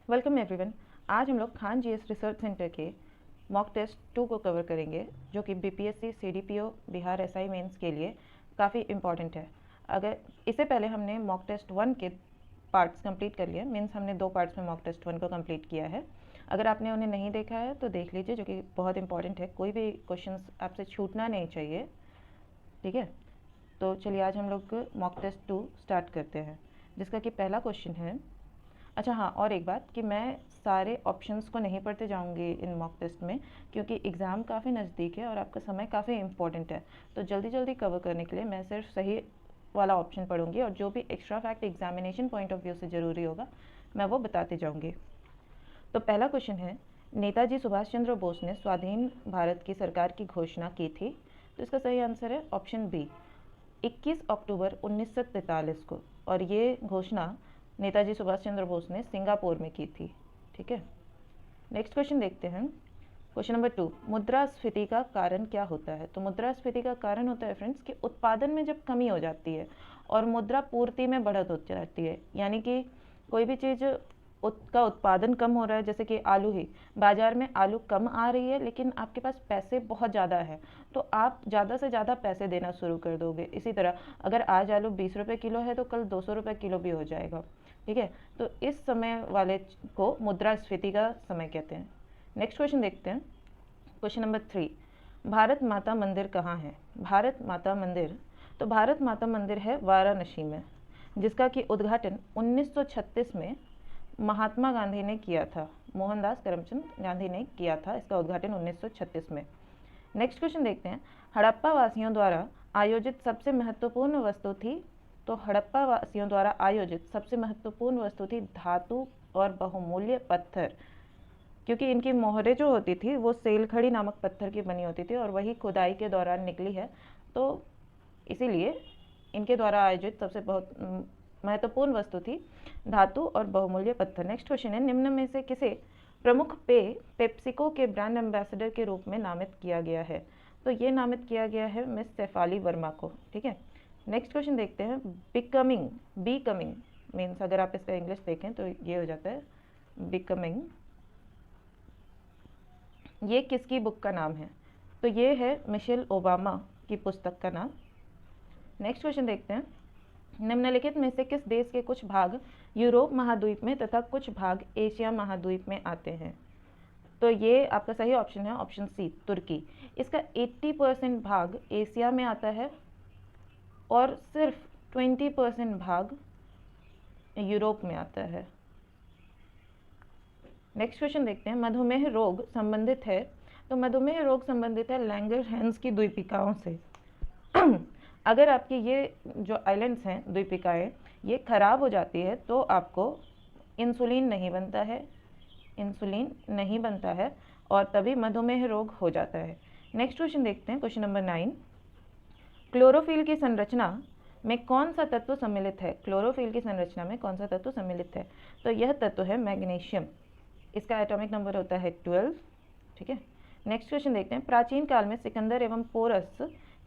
Welcome everyone. आज हम लोग खान जीएस रिसर्च सेंटर के मॉक टेस्ट 2 को कवर करेंगे, जो कि BPSC CDPO Bihar SI mains के लिए काफ़ी इम्पॉर्टेंट है। अगर इससे पहले हमने मॉक टेस्ट 1 के पार्ट्स कंप्लीट कर लिए, मीन्स हमने 2 पार्ट्स में मॉक टेस्ट 1 को कंप्लीट किया है। अगर आपने उन्हें नहीं देखा है तो देख लीजिए, जो कि बहुत इंपॉर्टेंट है। कोई भी क्वेश्चन आपसे छूटना नहीं चाहिए, ठीक है। तो चलिए आज हम लोग मॉक टेस्ट 2 स्टार्ट करते हैं, जिसका कि पहला क्वेश्चन है। अच्छा हाँ, और एक बात कि मैं सारे ऑप्शंस को नहीं पढ़ते जाऊंगी इन मॉक टेस्ट में, क्योंकि एग्ज़ाम काफ़ी नज़दीक है और आपका समय काफ़ी इंपॉर्टेंट है। तो जल्दी जल्दी कवर करने के लिए मैं सिर्फ सही वाला ऑप्शन पढ़ूंगी, और जो भी extra fact examination point of view से ज़रूरी होगा मैं वो बताते जाऊँगी। तो पहला क्वेश्चन है, नेताजी सुभाष चंद्र बोस ने स्वाधीन भारत की सरकार की घोषणा की थी। तो इसका सही आंसर है ऑप्शन बी, 21 अक्टूबर 1943 को। और ये घोषणा नेताजी सुभाष चंद्र बोस ने सिंगापुर में की थी, ठीक है। नेक्स्ट क्वेश्चन देखते हैं। क्वेश्चन नंबर 2, मुद्रास्फीति का कारण क्या होता है? तो मुद्रास्फीति का कारण होता है फ्रेंड्स कि उत्पादन में जब कमी हो जाती है और मुद्रा पूर्ति में बढ़त हो जाती है, यानी कि कोई भी चीज़ का उत्पादन कम हो रहा है, जैसे कि आलू ही, बाजार में आलू कम आ रही है लेकिन आपके पास पैसे बहुत ज़्यादा है, तो आप ज़्यादा से ज़्यादा पैसे देना शुरू कर दोगे। इसी तरह अगर आज आलू 20 रुपये किलो है तो कल 200 रुपये किलो भी हो जाएगा, ठीक है। तो इस समय वाले को मुद्रास्फीति का समय कहते हैं। नेक्स्ट क्वेश्चन देखते हैं। क्वेश्चन नंबर 3, भारत माता मंदिर कहाँ है? भारत माता मंदिर, तो भारत माता मंदिर है वाराणसी में, जिसका कि उद्घाटन 1936 में महात्मा गांधी ने किया था। मोहनदास करमचंद गांधी ने किया था इसका उद्घाटन 1936 में। नेक्स्ट क्वेश्चन देखते हैं। हड़प्पा वासियों द्वारा आयोजित सबसे महत्वपूर्ण वस्तु थी। तो हड़प्पा वासियों द्वारा आयोजित सबसे महत्वपूर्ण वस्तु थी धातु और बहुमूल्य पत्थर, क्योंकि इनकी मोहरें जो होती थी वो सेलखड़ी नामक पत्थर की बनी होती थी और वही खुदाई के दौरान निकली है। तो इसीलिए इनके द्वारा आयोजित सबसे बहुत महत्वपूर्ण वस्तु थी धातु और बहुमूल्य पत्थर। नेक्स्ट क्वेश्चन है, निम्न में से किसे प्रमुख पेप्सिको के ब्रांड एम्बेसडर के रूप में नामित किया गया है? तो ये नामित किया गया है मिस शेफाली वर्मा को, ठीक है। नेक्स्ट क्वेश्चन देखते हैं। बिकमिंग मीन्स अगर आप इसका इंग्लिश देखें तो ये हो जाता है बिकमिंग। ये किसकी बुक का नाम है? तो ये है मिशेल ओबामा की पुस्तक का नाम। नेक्स्ट क्वेश्चन देखते हैं। निम्नलिखित में से किस देश के कुछ भाग यूरोप महाद्वीप में तथा कुछ भाग एशिया महाद्वीप में आते हैं? तो ये आपका सही ऑप्शन है ऑप्शन सी, तुर्की। इसका 80% भाग एशिया में आता है और सिर्फ 20% भाग यूरोप में आता है। नेक्स्ट क्वेश्चन देखते हैं। मधुमेह रोग संबंधित है, तो मधुमेह रोग संबंधित है लैंगरहैंस की द्वीपिकाओं से। अगर आपकी ये जो आइलैंड्स हैं, द्वीपिकाएँ, ये खराब हो जाती है तो आपको इंसुलिन नहीं बनता है और तभी मधुमेह रोग हो जाता है। नेक्स्ट क्वेश्चन देखते हैं। क्वेश्चन नंबर 9, क्लोरोफिल की संरचना में कौन सा तत्व सम्मिलित है? क्लोरोफिल की संरचना में कौन सा तत्व सम्मिलित है? तो यह तत्व है मैग्नीशियम। इसका एटॉमिक नंबर होता है 12, ठीक है। नेक्स्ट क्वेश्चन देखते हैं। प्राचीन काल में सिकंदर एवं पोरस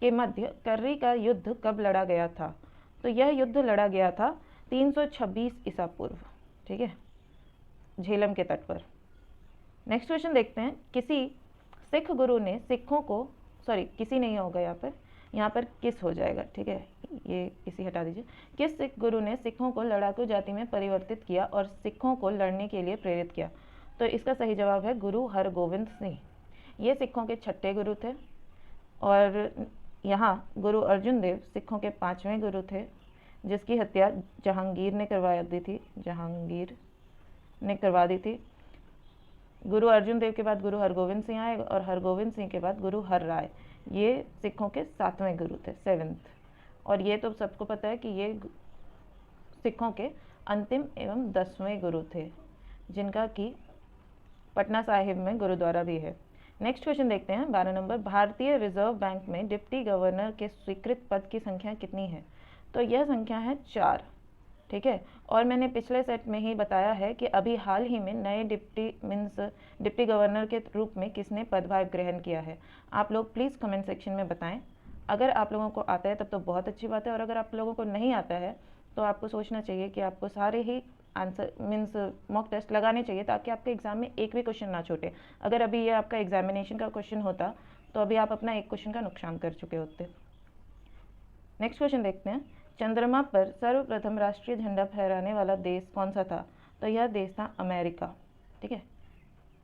के मध्य कर्री का युद्ध कब लड़ा गया था? तो यह युद्ध लड़ा गया था 326 ईसा पूर्व, ठीक है, झेलम के तट पर। नेक्स्ट क्वेश्चन देखते हैं। किसी सिख गुरु ने सिखों को, किसी नहीं होगा यहाँ पर किस हो जाएगा, ठीक है, ये किसी हटा दीजिए। किस सिख गुरु ने सिखों को लड़ाकू जाति में परिवर्तित किया और सिखों को लड़ने के लिए प्रेरित किया? तो इसका सही जवाब है गुरु हरगोविंद सिंह। ये सिखों के 6ठे गुरु थे और यहाँ गुरु अर्जुन देव सिखों के 5वें गुरु थे, जिसकी हत्या जहांगीर ने करवा दी थी। गुरु अर्जुन देव के बाद गुरु हरगोविंद सिंह आए और हरगोविंद सिंह के बाद गुरु हर राय। ये सिखों के 7वें गुरु थे, 7th। और ये तो सबको पता है कि ये सिखों के अंतिम एवं 10वें गुरु थे, जिनका कि पटना साहिब में गुरुद्वारा भी है। नेक्स्ट क्वेश्चन देखते हैं 12 नंबर। भारतीय रिजर्व बैंक में डिप्टी गवर्नर के स्वीकृत पद की संख्या कितनी है? तो यह संख्या है 4, ठीक है। और मैंने पिछले सेट में ही बताया है कि अभी हाल ही में नए डिप्टी गवर्नर के रूप में किसने पदभार ग्रहण किया है। आप लोग प्लीज़ कमेंट सेक्शन में बताएं। अगर आप लोगों को आता है तब तो बहुत अच्छी बात है, और अगर आप लोगों को नहीं आता है तो आपको सोचना चाहिए कि आपको सारे ही आंसर मीन्स मॉक टेस्ट लगाने चाहिए ताकि आपके एग्जाम में एक भी क्वेश्चन ना छूटे। अगर अभी ये आपका एग्जामिनेशन का क्वेश्चन होता तो अभी आप अपना एक क्वेश्चन का नुकसान कर चुके होते। नेक्स्ट क्वेश्चन देखते हैं, चंद्रमा पर सर्वप्रथम राष्ट्रीय झंडा फहराने वाला देश कौन सा था? तो यह देश था अमेरिका। ठीक है,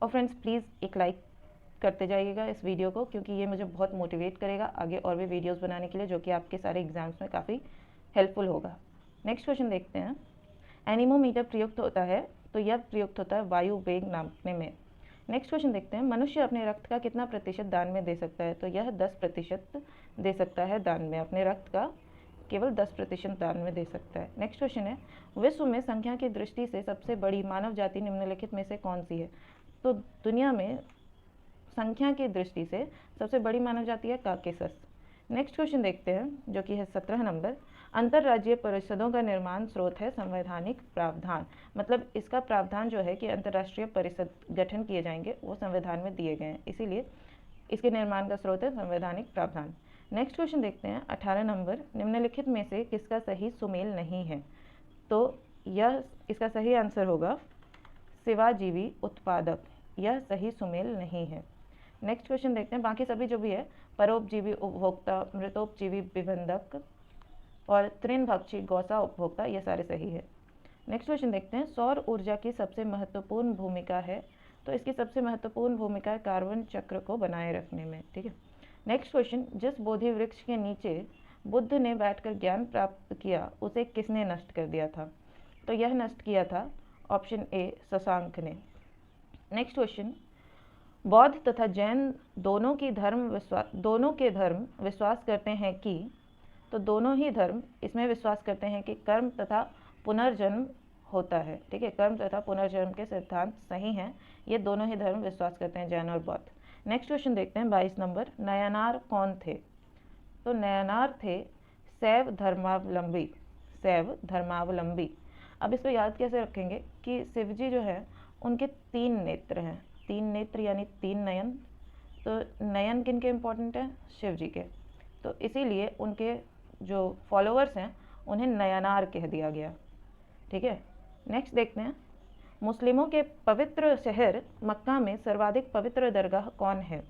और फ्रेंड्स प्लीज़ एक लाइक करते जाइएगा इस वीडियो को, क्योंकि ये मुझे बहुत मोटिवेट करेगा आगे और भी वीडियोस बनाने के लिए, जो कि आपके सारे एग्जाम्स में काफ़ी हेल्पफुल होगा। नेक्स्ट क्वेश्चन देखते हैं, एनीमोमीटर प्रयुक्त होता है? तो यह प्रयुक्त होता है वायु वेग नापने में। नेक्स्ट क्वेश्चन देखते हैं, मनुष्य अपने रक्त का कितना प्रतिशत दान में दे सकता है? तो यह 10% दे सकता है दान में, अपने रक्त का केवल 10% दान में दे सकता है। नेक्स्ट क्वेश्चन है, विश्व में संख्या की दृष्टि से सबसे बड़ी मानव जाति निम्नलिखित में से कौन सी है? तो दुनिया में संख्या की दृष्टि से सबसे बड़ी मानव जाति है काकेसस। नेक्स्ट क्वेश्चन देखते हैं जो कि है 17 नंबर, अंतर्राज्यीय परिषदों का निर्माण स्रोत है संवैधानिक प्रावधान। मतलब इसका प्रावधान जो है कि अंतर्राष्ट्रीय परिषद गठन किए जाएंगे वो संविधान में दिए गए हैं, इसीलिए इसके निर्माण का स्रोत है संवैधानिक प्रावधान। नेक्स्ट क्वेश्चन देखते हैं 18 नंबर, निम्नलिखित में से किसका सही सुमेल नहीं है? तो यह इसका सही आंसर होगा सेवाजीवी उत्पादक, यह सही सुमेल नहीं है। नेक्स्ट क्वेश्चन देखते हैं, बाकी सभी जो भी है परोपजीवी उपभोक्ता, मृतोपजीवी विबंधक और तृणभक्षी गौसा उपभोक्ता, ये सारे सही है। नेक्स्ट क्वेश्चन देखते हैं, सौर ऊर्जा की सबसे महत्वपूर्ण भूमिका है? तो इसकी सबसे महत्वपूर्ण भूमिका है कार्बन चक्र को बनाए रखने में। ठीक है, नेक्स्ट क्वेश्चन, जिस बोधि वृक्ष के नीचे बुद्ध ने बैठकर ज्ञान प्राप्त किया उसे किसने नष्ट कर दिया था? तो यह नष्ट किया था ऑप्शन ए शशांक ने। नेक्स्ट क्वेश्चन, बौद्ध तथा जैन दोनों के धर्म विश्वास करते हैं कि? तो दोनों ही धर्म इसमें विश्वास करते हैं कि कर्म तथा पुनर्जन्म होता है। ठीक है, कर्म तथा पुनर्जन्म के सिद्धांत सही हैं, ये दोनों ही धर्म विश्वास करते हैं, जैन और बौद्ध। नेक्स्ट क्वेश्चन देखते हैं 22 नंबर, नयनार कौन थे? तो नयनार थे शैव धर्मावलंबी, शैव धर्मावलंबी। अब इसको याद कैसे रखेंगे कि शिव जी जो है उनके 3 नेत्र हैं, 3 नेत्र यानी 3 नयन। तो नयन किन के इम्पोर्टेंट है? शिव जी के, तो इसीलिए उनके जो फॉलोअर्स हैं उन्हें नयनार कह दिया गया। ठीक है, नेक्स्ट देखते हैं, मुस्लिमों के पवित्र शहर मक्का में सर्वाधिक पवित्र दरगाह कौन है?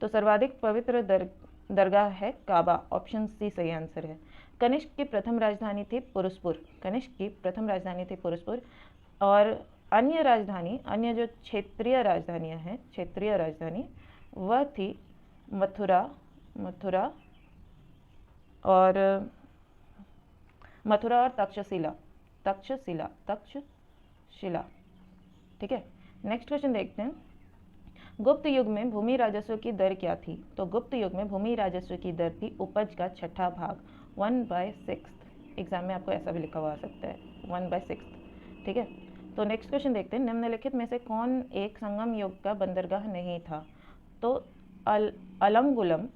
तो सर्वाधिक पवित्र दरगाह है काबा, ऑप्शन सी सही आंसर है। कनिष्क की प्रथम राजधानी थी पुरुषपुर, कनिष्क की प्रथम राजधानी थी पुरुषपुर। और अन्य जो क्षेत्रीय राजधानियाँ हैं, क्षेत्रीय राजधानी वह थी मथुरा और तक्षशिला। ठीक है, नेक्स्ट क्वेश्चन देखते हैं, गुप्त युग में भूमि राजस्व की दर क्या थी? तो गुप्त युग में भूमि राजस्व की दर थी उपज का छठा भाग, 1/6। एग्जाम में आपको ऐसा भी लिखा हुआ आ सकता है 1/6। ठीक है, तो नेक्स्ट क्वेश्चन देखते हैं, निम्नलिखित में से कौन एक संगम युग का बंदरगाह नहीं था? तो अलंगुलम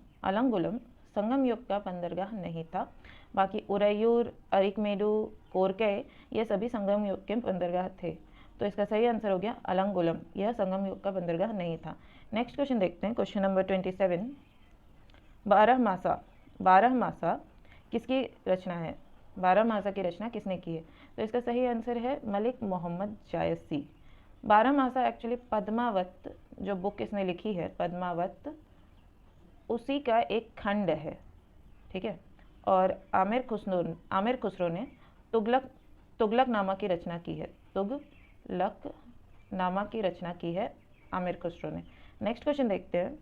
संगम युग का बंदरगाह नहीं था। बाकी उरैयूर, अरिकमेडु, कोरकै ये सभी संगम युग के बंदरगाह थे। तो इसका सही आंसर हो गया अलंगुलम, यह संगम युग का बंदरगाह नहीं था। नेक्स्ट क्वेश्चन देखते हैं, क्वेश्चन नंबर 27, बारहमासा किसकी रचना है? बारहमासा की रचना किसने की है? तो इसका सही आंसर है मलिक मोहम्मद जायसी। बारहमासा एक्चुअली पद्मावत जो बुक इसने लिखी है, पद्मावत, उसी का एक खंड है। ठीक है, और आमिर खुसरो ने तुगलक नामा की रचना की है, तुगलक नामा की रचना की है आमिर खुसरो ने। नेक्स्ट क्वेश्चन देखते हैं,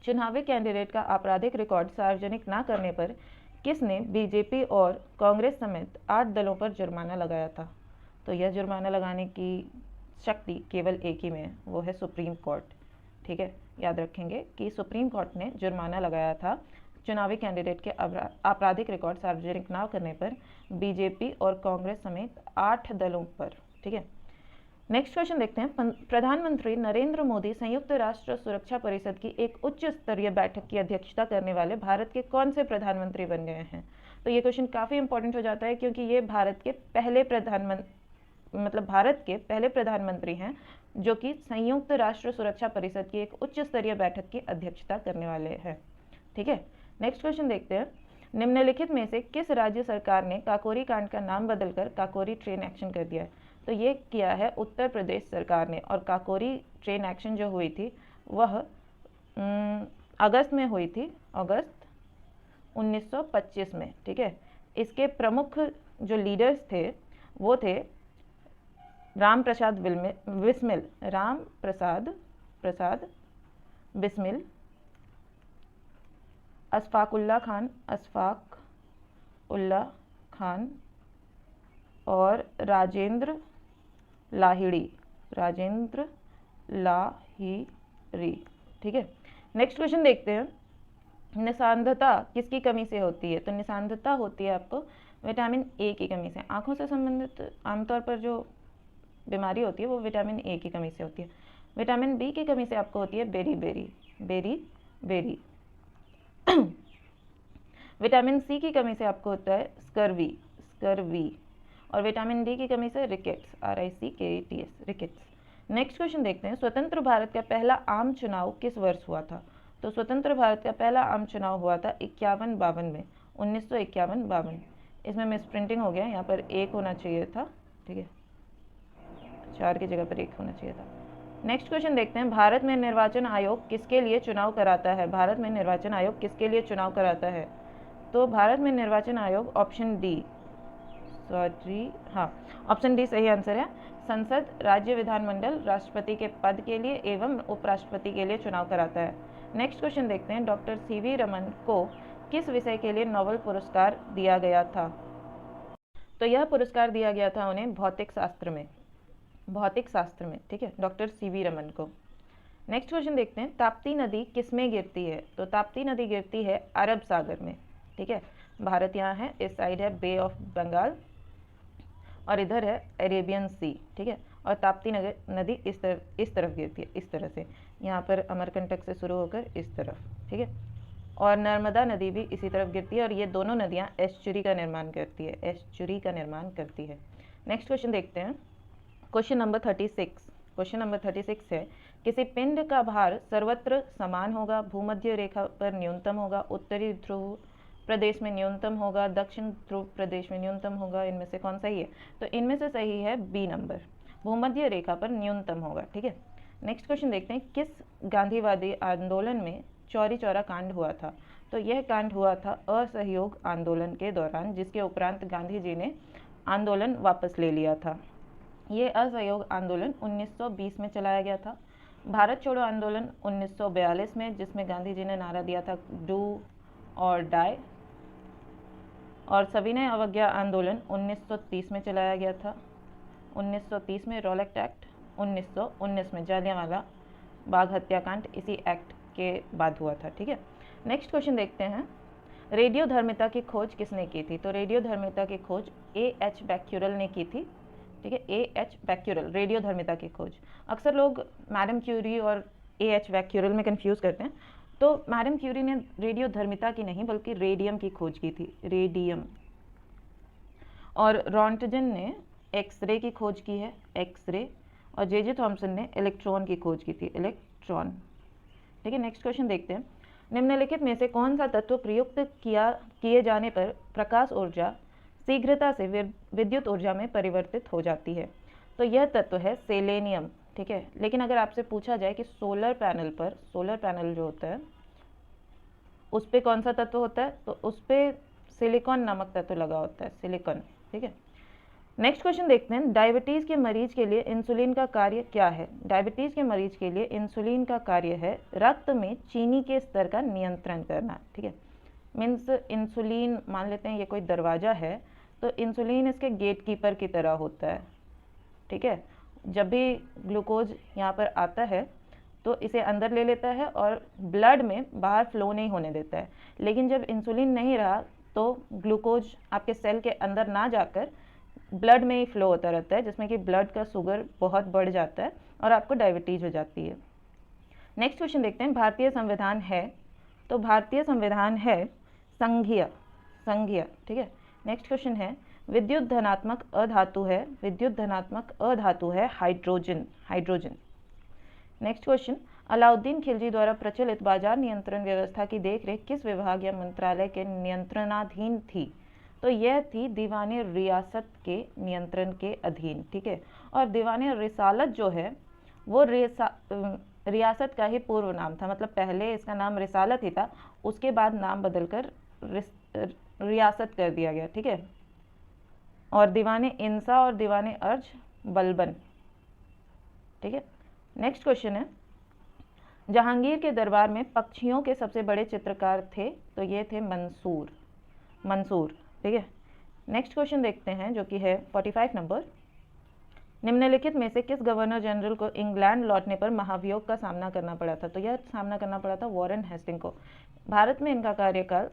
चुनावी कैंडिडेट का आपराधिक रिकॉर्ड सार्वजनिक न करने पर किसने बीजेपी और कांग्रेस समेत 8 दलों पर जुर्माना लगाया था? तो यह जुर्माना लगाने की शक्ति केवल एक ही में है, वो है सुप्रीम कोर्ट। ठीक है, याद रखेंगे कि सुप्रीम कोर्ट ने जुर्माना लगाया था चुनावी कैंडिडेट के आपराधिक रिकॉर्ड सार्वजनिक न करने पर बीजेपी और कांग्रेस समेत 8 दलों पर। ठीक है, नेक्स्ट क्वेश्चन देखते हैं, प्रधानमंत्री नरेंद्र मोदी संयुक्त राष्ट्र सुरक्षा परिषद की एक उच्च स्तरीय बैठक की अध्यक्षता करने वाले भारत के कौन से प्रधानमंत्री बन गए हैं? तो ये क्वेश्चन काफ़ी इंपॉर्टेंट हो जाता है, क्योंकि ये भारत के पहले प्रधानमंत्री हैं जो कि संयुक्त राष्ट्र सुरक्षा परिषद की एक उच्च स्तरीय बैठक की अध्यक्षता करने वाले हैं। ठीक है, नेक्स्ट क्वेश्चन देखते हैं, निम्नलिखित में से किस राज्य सरकार ने काकोरी कांड का नाम बदलकर काकोरी ट्रेन एक्शन कर दिया है? तो ये किया है उत्तर प्रदेश सरकार ने। और काकोरी ट्रेन एक्शन जो हुई थी वह अगस्त में हुई थी, अगस्त 1925 में, ठीक है। इसके प्रमुख जो लीडर्स थे वो थे राम प्रसाद बिस्मिल, राम प्रसाद बिस्मिल, अशफाक उल्ला खान और राजेंद्र लाहिड़ी, ठीक है। नेक्स्ट क्वेश्चन देखते हैं, निसांधता किसकी कमी से होती है? तो निसांधता होती है आपको विटामिन ए की कमी से। आँखों से संबंधित आमतौर पर जो बीमारी होती है वो विटामिन ए की कमी से होती है। विटामिन बी की कमी से आपको होती है बेरी। विटामिन सी की कमी से आपको होता है स्कर्वी। और विटामिन डी की कमी से rickets, RICKETS, rickets. Next question देखते हैं, स्वतंत्र भारत का पहला आम चुनाव किस वर्ष हुआ था? तो स्वतंत्र भारत का पहला आम चुनाव हुआ था 51-52 में, 1951-52। इसमें मिस प्रिंटिंग हो गया, यहाँ पर 1 होना चाहिए था, ठीक है, 4 की जगह पर 1 होना चाहिए था। नेक्स्ट क्वेश्चन देखते हैं, भारत में निर्वाचन आयोग किसके लिए चुनाव कराता है? भारत में निर्वाचन आयोग किसके लिए चुनाव कराता है? तो भारत में निर्वाचन आयोग ऑप्शन डी सही आंसर है। संसद, राज्य विधानमंडल, राष्ट्रपति के पद के लिए एवं उपराष्ट्रपति के लिए चुनाव कराता है। नेक्स्ट क्वेश्चन देखते हैं, डॉक्टर CV रमन को किस विषय के लिए नोबेल पुरस्कार दिया गया था? तो यह पुरस्कार दिया गया था उन्हें भौतिक शास्त्र में, ठीक है, डॉक्टर CV रमन को। नेक्स्ट क्वेश्चन देखते हैं, ताप्ती नदी किसमें गिरती है? तो ताप्ती नदी गिरती है अरब सागर में, ठीक है। भारत यहाँ है, इस साइड है बे ऑफ बंगाल और इधर है अरेबियन सी, ठीक है। और ताप्ती नदी इस तरफ गिरती है, इस तरह से, यहाँ पर अमरकंटक से शुरू होकर इस तरफ, ठीक है। और नर्मदा नदी भी इसी तरफ गिरती है और ये दोनों नदियाँ एस्चुरी का निर्माण करती है, नेक्स्ट क्वेश्चन देखते हैं, क्वेश्चन नंबर 36 है, किसी पिंड का भार सर्वत्र समान होगा, भूमध्य रेखा पर न्यूनतम होगा, उत्तरी ध्रुव प्रदेश में न्यूनतम होगा, दक्षिण ध्रुव प्रदेश में न्यूनतम होगा, इनमें से कौन सही है? तो इनमें से सही है बी नंबर, भूमध्य रेखा पर न्यूनतम होगा, ठीक है। नेक्स्ट क्वेश्चन देखते हैं, किस गांधीवादी आंदोलन में चौरी चौरा कांड हुआ था? तो यह कांड हुआ था असहयोग आंदोलन के दौरान, जिसके उपरांत गांधी जी ने आंदोलन वापस ले लिया था। ये असहयोग आंदोलन 1920 में चलाया गया था। भारत छोड़ो आंदोलन 1942 में, जिसमें गांधी जी ने नारा दिया था डू और डाई। और सविनय अवज्ञा आंदोलन 1930 में चलाया गया था। 1930 में रॉलेट एक्ट, 1919 में जालियांवाला बाग हत्याकांड इसी एक्ट के बाद हुआ था, ठीक है। नेक्स्ट क्वेश्चन देखते हैं, रेडियोधर्मिता की खोज किसने की थी? तो रेडियोधर्मिता की खोज A.H. बैक्यूरेल ने की थी, ठीक है, A.H. बैक्यूरेल, रेडियोधर्मिता की खोज। अक्सर लोग मैडम क्यूरी और A.H. बैक्यूरेल में कंफ्यूज करते हैं। तो मैडम क्यूरी ने रेडियोधर्मिता की नहीं बल्कि रेडियम की खोज की थी, रेडियम। और रॉन्टजन ने एक्सरे की खोज की है, एक्सरे। और जे थॉम्सन ने इलेक्ट्रॉन की खोज की थी, इलेक्ट्रॉन, ठीक है। नेक्स्ट क्वेश्चन देखते हैं, निम्नलिखित में से कौन सा तत्व प्रयुक्त किए जाने पर प्रकाश ऊर्जा शीघ्रता से विद्युत ऊर्जा में परिवर्तित हो जाती है? तो यह तत्व है सेलेनियम, ठीक है। लेकिन अगर आपसे पूछा जाए कि सोलर पैनल जो होता है उस पर कौन सा तत्व होता है, तो उस पर सिलिकॉन नामक तत्व लगा होता है, सिलिकॉन, ठीक है। नेक्स्ट क्वेश्चन देखते हैं, डायबिटीज़ के मरीज के लिए इंसुलिन का कार्य क्या है? डायबिटीज़ के मरीज के लिए इंसुलिन का कार्य है रक्त में चीनी के स्तर का नियंत्रण करना, ठीक है। मीन्स इंसुलिन, मान लेते हैं ये कोई दरवाज़ा है, तो इंसुलिन इसके गेट कीपर की तरह होता है, ठीक है। जब भी ग्लूकोज यहाँ पर आता है तो इसे अंदर ले लेता है और ब्लड में बाहर फ्लो नहीं होने देता है। लेकिन जब इंसुलिन नहीं रहा तो ग्लूकोज आपके सेल के अंदर ना जाकर ब्लड में ही फ्लो होता रहता है, जिसमें कि ब्लड का शुगर बहुत बढ़ जाता है और आपको डायबिटीज़ हो जाती है। नेक्स्ट क्वेश्चन देखते हैं, भारतीय संविधान है, तो भारतीय संविधान है संघीय, ठीक है। नेक्स्ट क्वेश्चन है, विद्युत धनात्मक अधातु है hydrogen. Next question, Alauddin Khilji द्वारा प्रचलित बाजार नियंत्रण व्यवस्था की देखरेख किस विभाग या मंत्रालय के नियंत्रणाधीन थी? तो यह थी दीवाने रियासत के नियंत्रण के अधीन, ठीक है। और दीवाने रिसालत जो है वो रियासत का ही पूर्व नाम था, मतलब पहले इसका नाम रिसालत ही था, उसके बाद नाम बदलकर रियासत कर दिया गया, ठीक है। और दीवाने इंसा और दीवाने अर्ज बलबन, ठीक है। नेक्स्ट क्वेश्चन है, जहांगीर के दरबार में पक्षियों के सबसे बड़े चित्रकार थे, तो ये थे मंसूर, ठीक है। नेक्स्ट क्वेश्चन देखते हैं जो कि है 45 नंबर, निम्नलिखित में से किस गवर्नर जनरल को इंग्लैंड लौटने पर महाभियोग का सामना करना पड़ा था, तो यह सामना करना पड़ा था वॉरेन हेस्टिंग को। भारत में इनका कार्यकाल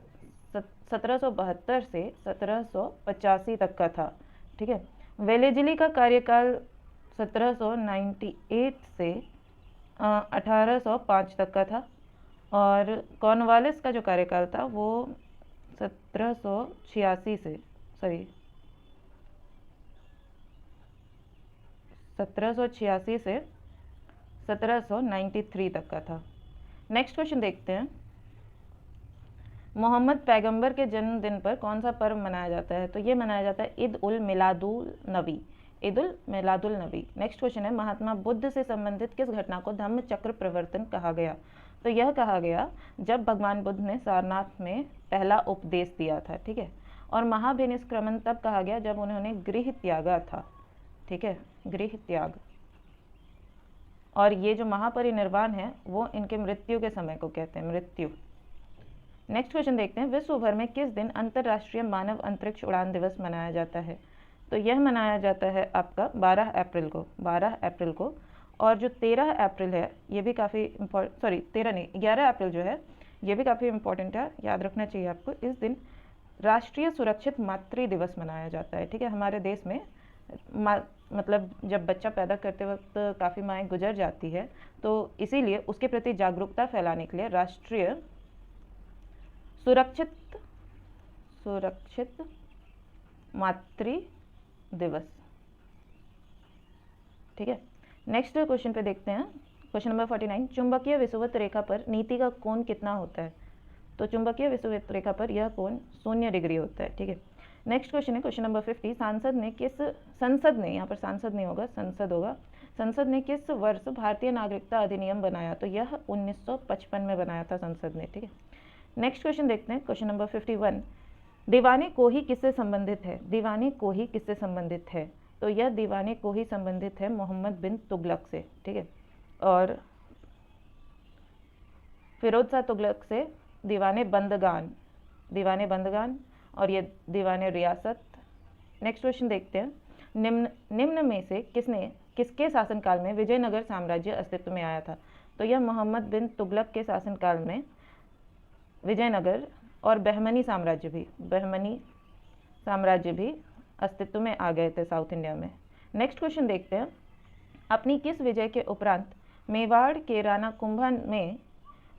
1772 से 1785 तक का था, ठीक है। वेलेजली का कार्यकाल 1798 से 1805 तक का था, और कॉर्नवालिस का जो कार्यकाल था वो 1786 से 1793 तक का था। नेक्स्ट क्वेश्चन देखते हैं, मोहम्मद पैगंबर के जन्मदिन पर कौन सा पर्व मनाया जाता है, तो ये मनाया जाता है ईद उल मिलादुल नबी। नेक्स्ट क्वेश्चन है, महात्मा बुद्ध से संबंधित किस घटना को धम्म चक्र प्रवर्तन कहा गया, तो यह कहा गया जब भगवान बुद्ध ने सारनाथ में पहला उपदेश दिया था, ठीक है। और महाभिनिष्क्रमण तब कहा गया जब उन्होंने गृह त्यागा था, ठीक है, गृह त्याग। और ये जो महापरिनिर्वाण है वो इनके मृत्यु के समय को कहते हैं, मृत्यु। नेक्स्ट क्वेश्चन देखते हैं, विश्व भर में किस दिन अंतर्राष्ट्रीय मानव अंतरिक्ष उड़ान दिवस मनाया जाता है, तो यह मनाया जाता है आपका 12 अप्रैल को। और जो 13 अप्रैल है ये भी काफ़ी 11 अप्रैल जो है ये भी काफ़ी इम्पोर्टेंट है, याद रखना चाहिए आपको। इस दिन राष्ट्रीय सुरक्षित मातृ दिवस मनाया जाता है, ठीक है। हमारे देश में मतलब जब बच्चा पैदा करते वक्त काफ़ी माएँ गुजर जाती है, तो इसीलिए उसके प्रति जागरूकता फैलाने के लिए राष्ट्रीय सुरक्षित मातृ दिवस, ठीक है। नेक्स्ट क्वेश्चन पे देखते हैं, क्वेश्चन नंबर 49, चुंबकीय विषुवत रेखा पर नीति का कोण कितना होता है, तो चुंबकीय विषुवत रेखा पर यह कोण 0 डिग्री होता है, ठीक है। नेक्स्ट क्वेश्चन है क्वेश्चन नंबर 50, संसद ने किस वर्ष भारतीय नागरिकता अधिनियम बनाया, तो यह 1955 में बनाया था संसद ने, ठीक है। नेक्स्ट क्वेश्चन देखते हैं क्वेश्चन नंबर 51, दीवाने कोही किससे संबंधित है, तो यह दीवाने कोही संबंधित है मोहम्मद बिन तुगलक से, ठीक है। और फिरोज शाह तुगलक से दीवाने बंदगान और ये दीवाने रियासत। नेक्स्ट क्वेश्चन देखते हैं, निम्न में से किसके शासनकाल में विजयनगर साम्राज्य अस्तित्व में आया था, तो यह मोहम्मद बिन तुगलक के शासनकाल में विजयनगर और बहमनी साम्राज्य भी अस्तित्व में आ गए थे साउथ इंडिया में। नेक्स्ट क्वेश्चन देखते हैं, अपनी किस विजय के उपरांत मेवाड़ के राणा कुंभा ने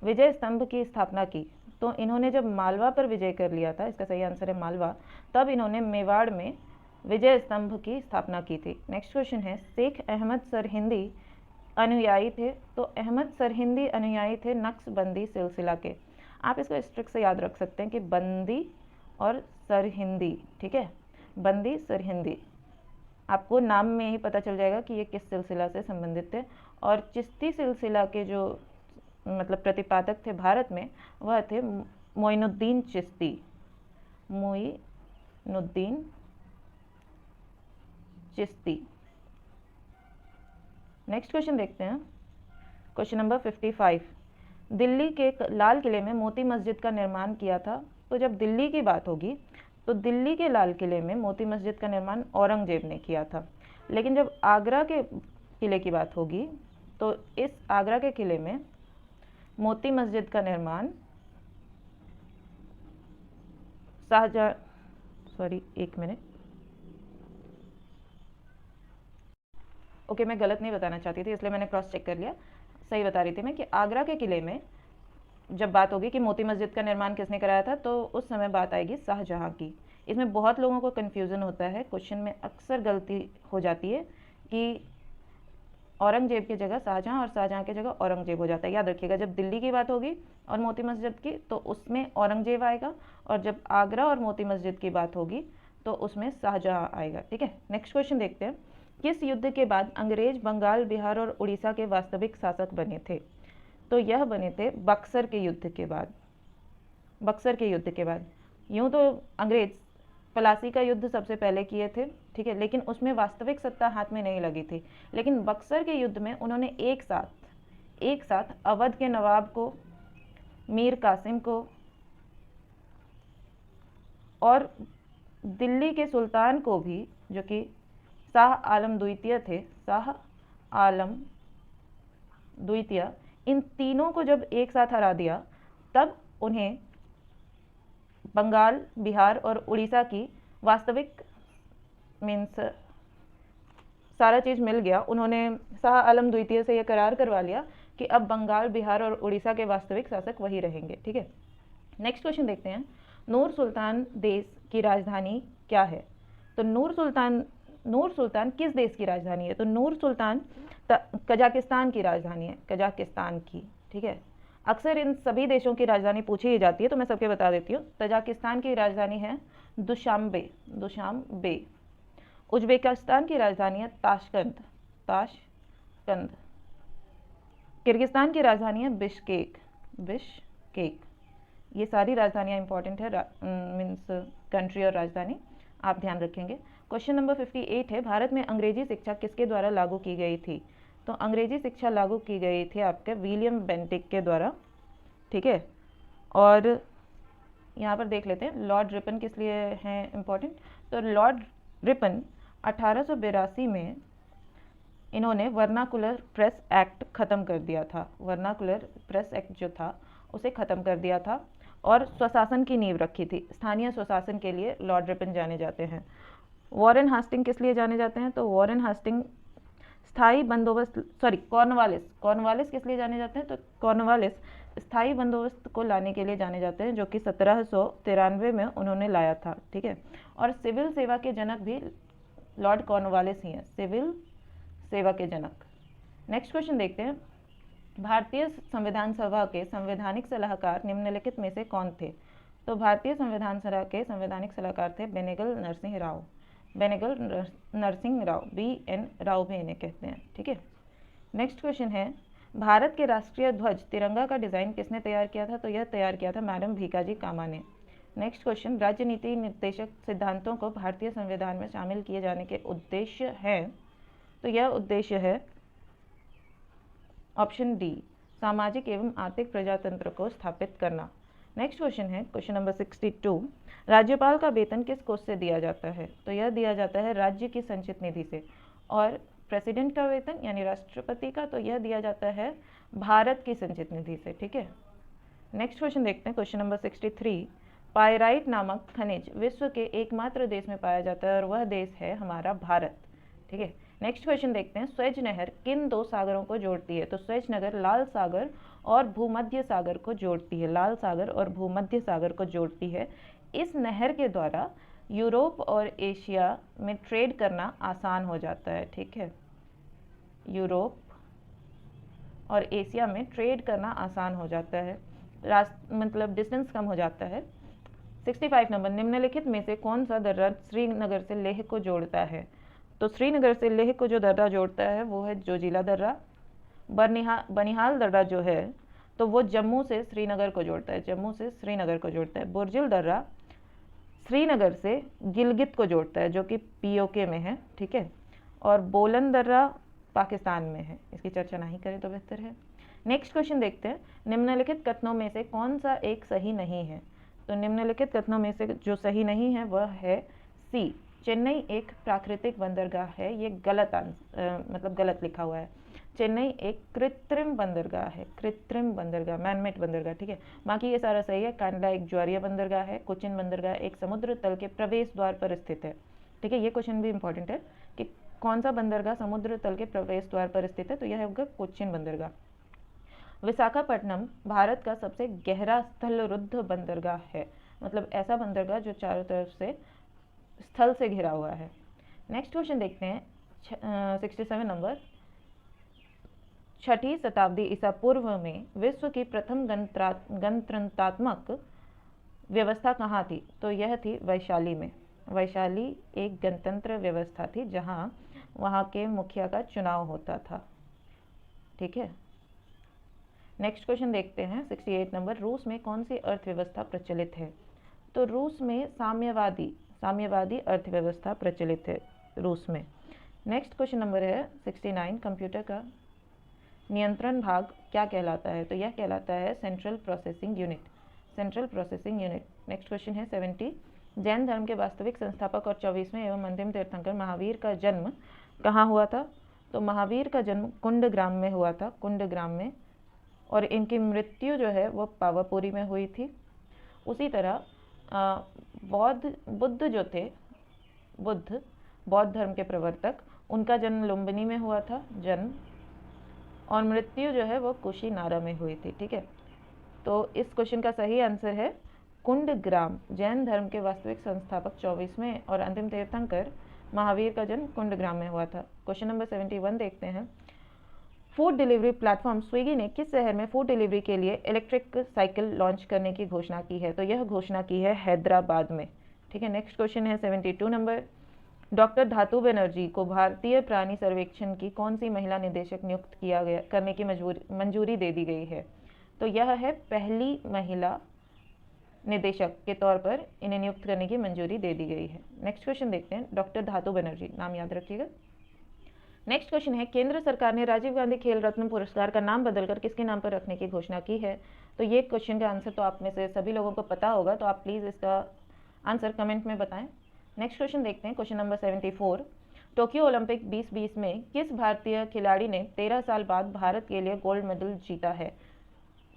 विजय स्तंभ की स्थापना की, तो इन्होंने जब मालवा पर विजय कर लिया था, इसका सही आंसर है मालवा, तब इन्होंने मेवाड़ में विजय स्तंभ की स्थापना की थी। नेक्स्ट क्वेश्चन है, शेख अहमद सरहिंदी अनुयायी थे, तो अहमद सरहिंदी अनुयायी थे नक्शबंदी सिलसिला के। आप इसको इस ट्रिक से याद रख सकते हैं कि बंदी और सरहिंदी, ठीक है, बंदी सरहिंदी, आपको नाम में ही पता चल जाएगा कि ये किस सिलसिला से संबंधित थे। और चिश्ती सिलसिला के जो मतलब प्रतिपादक थे भारत में, वह थे मोइनुद्दीन चिश्ती। नेक्स्ट क्वेश्चन देखते हैं, क्वेश्चन नंबर 55, दिल्ली के लाल किले में मोती मस्जिद का निर्माण किया था, तो जब दिल्ली की बात होगी तो दिल्ली के लाल किले में मोती मस्जिद का निर्माण औरंगजेब ने किया था। लेकिन जब आगरा के किले की बात होगी तो इस आगरा के किले में मोती मस्जिद का निर्माण मैं गलत नहीं बताना चाहती थी, इसलिए मैंने क्रॉस चेक कर लिया, सही बता रही थी मैं कि आगरा के किले में जब बात होगी कि मोती मस्जिद का निर्माण किसने कराया था, तो उस समय बात आएगी शाहजहाँ की। इसमें बहुत लोगों को कन्फ्यूज़न होता है, क्वेश्चन में अक्सर गलती हो जाती है कि औरंगजेब की जगह शाहजहाँ और शाहजहाँ की जगह औरंगजेब हो जाता है। याद रखिएगा, जब दिल्ली की बात होगी और मोती मस्जिद की तो उसमें औरंगजेब आएगा, और जब आगरा और मोती मस्जिद की बात होगी तो उसमें शाहजहाँ आएगा। ठीक है, नेक्स्ट क्वेश्चन देखते हैं। किस युद्ध के बाद अंग्रेज बंगाल, बिहार और उड़ीसा के वास्तविक शासक बने थे? तो यह बने थे बक्सर के युद्ध के बाद। बक्सर के युद्ध के बाद। यूं तो अंग्रेज प्लासी का युद्ध सबसे पहले किए थे, ठीक है, लेकिन उसमें वास्तविक सत्ता हाथ में नहीं लगी थी। लेकिन बक्सर के युद्ध में उन्होंने एक साथ अवध के नवाब को, मीर कासिम को और दिल्ली के सुल्तान को भी, जो कि शाह आलम द्वितीय थे, शाह आलम द्वितीय, इन तीनों को जब एक साथ हरा दिया तब उन्हें बंगाल, बिहार और उड़ीसा की वास्तविक मीन्स सारा चीज़ मिल गया। उन्होंने शाह आलम द्वितीय से यह करार करवा लिया कि अब बंगाल, बिहार और उड़ीसा के वास्तविक शासक वही रहेंगे। ठीक है, नेक्स्ट क्वेश्चन देखते हैं। नूर सुल्तान देश की राजधानी क्या है? तो नूर सुल्तान किस देश की राजधानी है? तो नूर सुल्तान कजाकिस्तान की राजधानी है, कजाकिस्तान की। ठीक है, अक्सर इन सभी देशों की राजधानी पूछी ही जाती है, तो मैं सबके बता देती हूँ। तजाकिस्तान की राजधानी है दुशांबे। उज्बेकिस्तान की राजधानी है ताशकंद। किर्गिस्तान की राजधानी है बिश्केक। ये सारी राजधानियाँ इंपॉर्टेंट है, मीन्स कंट्री और राजधानी, आप ध्यान रखेंगे। क्वेश्चन नंबर 58 है, भारत में अंग्रेजी शिक्षा किसके द्वारा लागू की गई थी? तो अंग्रेजी शिक्षा लागू की गई थी आपके विलियम बेंटिक के द्वारा। ठीक है, और यहाँ पर देख लेते हैं लॉर्ड रिपन किस लिए हैं इम्पोर्टेंट। तो लॉर्ड रिपन 1882 में इन्होंने वर्नाकुलर प्रेस एक्ट ख़त्म कर दिया था। वर्नाकुलर प्रेस एक्ट जो था उसे ख़त्म कर दिया था और स्वशासन की नींव रखी थी। स्थानीय स्वशासन के लिए लॉर्ड रिपन जाने जाते हैं। वॉरेन हास्टिंग किस लिए जाने जाते हैं? तो वॉरेन हास्टिंग स्थायी बंदोबस्त, कॉर्नवालिस किस लिए जाने जाते हैं? तो कॉर्नवालिस स्थायी बंदोबस्त को लाने के लिए जाने जाते हैं, जो कि 1793 में उन्होंने लाया था। ठीक है, और सिविल सेवा के जनक भी लॉर्ड कॉर्नवालिस ही हैं, सिविल सेवा के जनक। नेक्स्ट क्वेश्चन देखते हैं। भारतीय संविधान सभा के संवैधानिक सलाहकार निम्नलिखित में से कौन थे? तो भारतीय संविधान सभा के संवैधानिक सलाहकार थे बेनेगल नरसिंह राव। BN राव भी इन्हें कहते हैं। ठीक है, नेक्स्ट क्वेश्चन है, भारत के राष्ट्रीय ध्वज तिरंगा का डिज़ाइन किसने तैयार किया था? तो यह तैयार किया था मैडम भीकाजी कामा ने। नेक्स्ट क्वेश्चन, राज्य नीति निर्देशक सिद्धांतों को भारतीय संविधान में शामिल किए जाने के उद्देश्य हैं? तो यह उद्देश्य है ऑप्शन डी, सामाजिक एवं आर्थिक प्रजातंत्र को स्थापित करना। नेक्स्ट क्वेश्चन है क्वेश्चन नंबर 62, राज्यपाल का वेतन किस कोष से दिया जाता है? तो यह दिया जाता है राज्य की संचित निधि से। और प्रेसिडेंट का वेतन यानी राष्ट्रपति का, तो यह दिया जाता है भारत की संचित निधि से। ठीक है, नेक्स्ट क्वेश्चन देखते हैं क्वेश्चन नंबर 63, पायराइट नामक खनिज विश्व के एकमात्र देश में पाया जाता है और वह देश है हमारा भारत। ठीक है, नेक्स्ट क्वेश्चन देखते हैं, स्वेज नहर किन दो सागरों को जोड़ती है? तो स्वेज नहर लाल सागर और भूमध्य सागर को जोड़ती है। लाल सागर और भूमध्य सागर को जोड़ती है। इस नहर के द्वारा यूरोप और एशिया में ट्रेड करना आसान हो जाता है। ठीक है, यूरोप और एशिया में ट्रेड करना आसान हो जाता है, मतलब डिस्टेंस कम हो जाता है। 65 नंबर, निम्नलिखित में से कौन सा दर्रा श्रीनगर से लेह को जोड़ता है? तो श्रीनगर से लेह को जो दर्रा जोड़ता है वो है जोजिला दर्रा। बनिहाल दर्रा जो है तो वो जम्मू से श्रीनगर को जोड़ता है। बुर्जिल दर्रा श्रीनगर से गिलगित को जोड़ता है, जो कि POK में है। ठीक है, और बोलन दर्रा पाकिस्तान में है। इसकी चर्चा नहीं करें तो बेहतर है। नेक्स्ट क्वेश्चन देखते हैं, निम्नलिखित कथनों में से कौन सा एक सही नहीं है? तो निम्नलिखित कथनों में से जो सही नहीं है वह है C, चेन्नई एक प्राकृतिक बंदरगाह है। ये गलत मतलब गलत लिखा हुआ है। चेन्नई एक कृत्रिम बंदरगाह, मैनमेड बंदरगाह। ठीक है, बाकी ये सारा सही है। कांडला एक ज्वारीय बंदरगाह है। कोचिन बंदरगाह एक समुद्र तल के प्रवेश द्वार पर स्थित है। ठीक है, ये क्वेश्चन भी इंपॉर्टेंट है कि कौन सा बंदरगाह समुद्र तल के प्रवेश द्वार पर स्थित है? तो यह होगा कोचिन बंदरगाह। विशाखापट्टनम भारत का सबसे गहरा स्थलरुद्ध बंदरगाह है, मतलब ऐसा बंदरगाह जो चारों तरफ से स्थल से घिरा हुआ है। नेक्स्ट क्वेश्चन देखते हैं 67 नंबर, छठी शताब्दी ईसा पूर्व में विश्व की प्रथम गणतंत्रात्मक व्यवस्था कहाँ थी? तो यह थी वैशाली में। वैशाली एक गणतंत्र व्यवस्था थी जहाँ वहाँ के मुखिया का चुनाव होता था। ठीक है, नेक्स्ट क्वेश्चन देखते हैं 68 नंबर। रूस में कौन सी अर्थव्यवस्था प्रचलित है? तो रूस में साम्यवादी अर्थव्यवस्था प्रचलित है रूस में। नेक्स्ट क्वेश्चन नंबर है 69। कंप्यूटर का नियंत्रण भाग क्या कहलाता है? तो यह कहलाता है central processing unit. Central processing unit. Next question है 70। जैन धर्म के वास्तविक संस्थापक और 24वें एवं अंतिम तीर्थंकर महावीर का जन्म कहाँ हुआ था? तो महावीर का जन्म कुंडग्राम में हुआ था, कुंडग्राम में। और इनकी मृत्यु जो है वो पावापुरी में हुई थी। उसी तरह बुद्ध जो थे, बौद्ध धर्म के प्रवर्तक, उनका जन्म लुम्बिनी में हुआ था जन्म, और मृत्यु जो है वो कुशीनारा में हुई थी। ठीक है, तो इस क्वेश्चन का सही आंसर है कुंडग्राम। जैन धर्म के वास्तविक संस्थापक 24वें और अंतिम तीर्थंकर महावीर का जन्म कुंडग्राम में हुआ था। क्वेश्चन नंबर 71 देखते हैं। फूड डिलीवरी प्लेटफॉर्म स्विगी ने किस शहर में फूड डिलीवरी के लिए इलेक्ट्रिक साइकिल लॉन्च करने की घोषणा की है? तो यह घोषणा की है हैदराबाद में। ठीक है, नेक्स्ट क्वेश्चन है 72 नंबर। डॉक्टर धातु बनर्जी को भारतीय प्राणी सर्वेक्षण की कौन सी महिला निदेशक नियुक्त करने की मंजूरी दे दी गई है? तो यह है पहली महिला निदेशक के तौर पर इन्हें नियुक्त करने की मंजूरी दे दी गई है। नेक्स्ट क्वेश्चन देखते हैं। डॉक्टर धातु बनर्जी, नाम याद रखिएगा। नेक्स्ट क्वेश्चन है केंद्र सरकार ने राजीव गांधी खेल रत्न पुरस्कार का नाम बदलकर किसके नाम पर रखने की घोषणा की है? तो ये क्वेश्चन का आंसर तो आप में से सभी लोगों को पता होगा, तो आप प्लीज़ इसका आंसर कमेंट में बताएं। नेक्स्ट क्वेश्चन देखते हैं, क्वेश्चन नंबर 74। टोक्यो ओलंपिक 2020 में किस भारतीय खिलाड़ी ने 13 साल बाद भारत के लिए गोल्ड मेडल जीता है?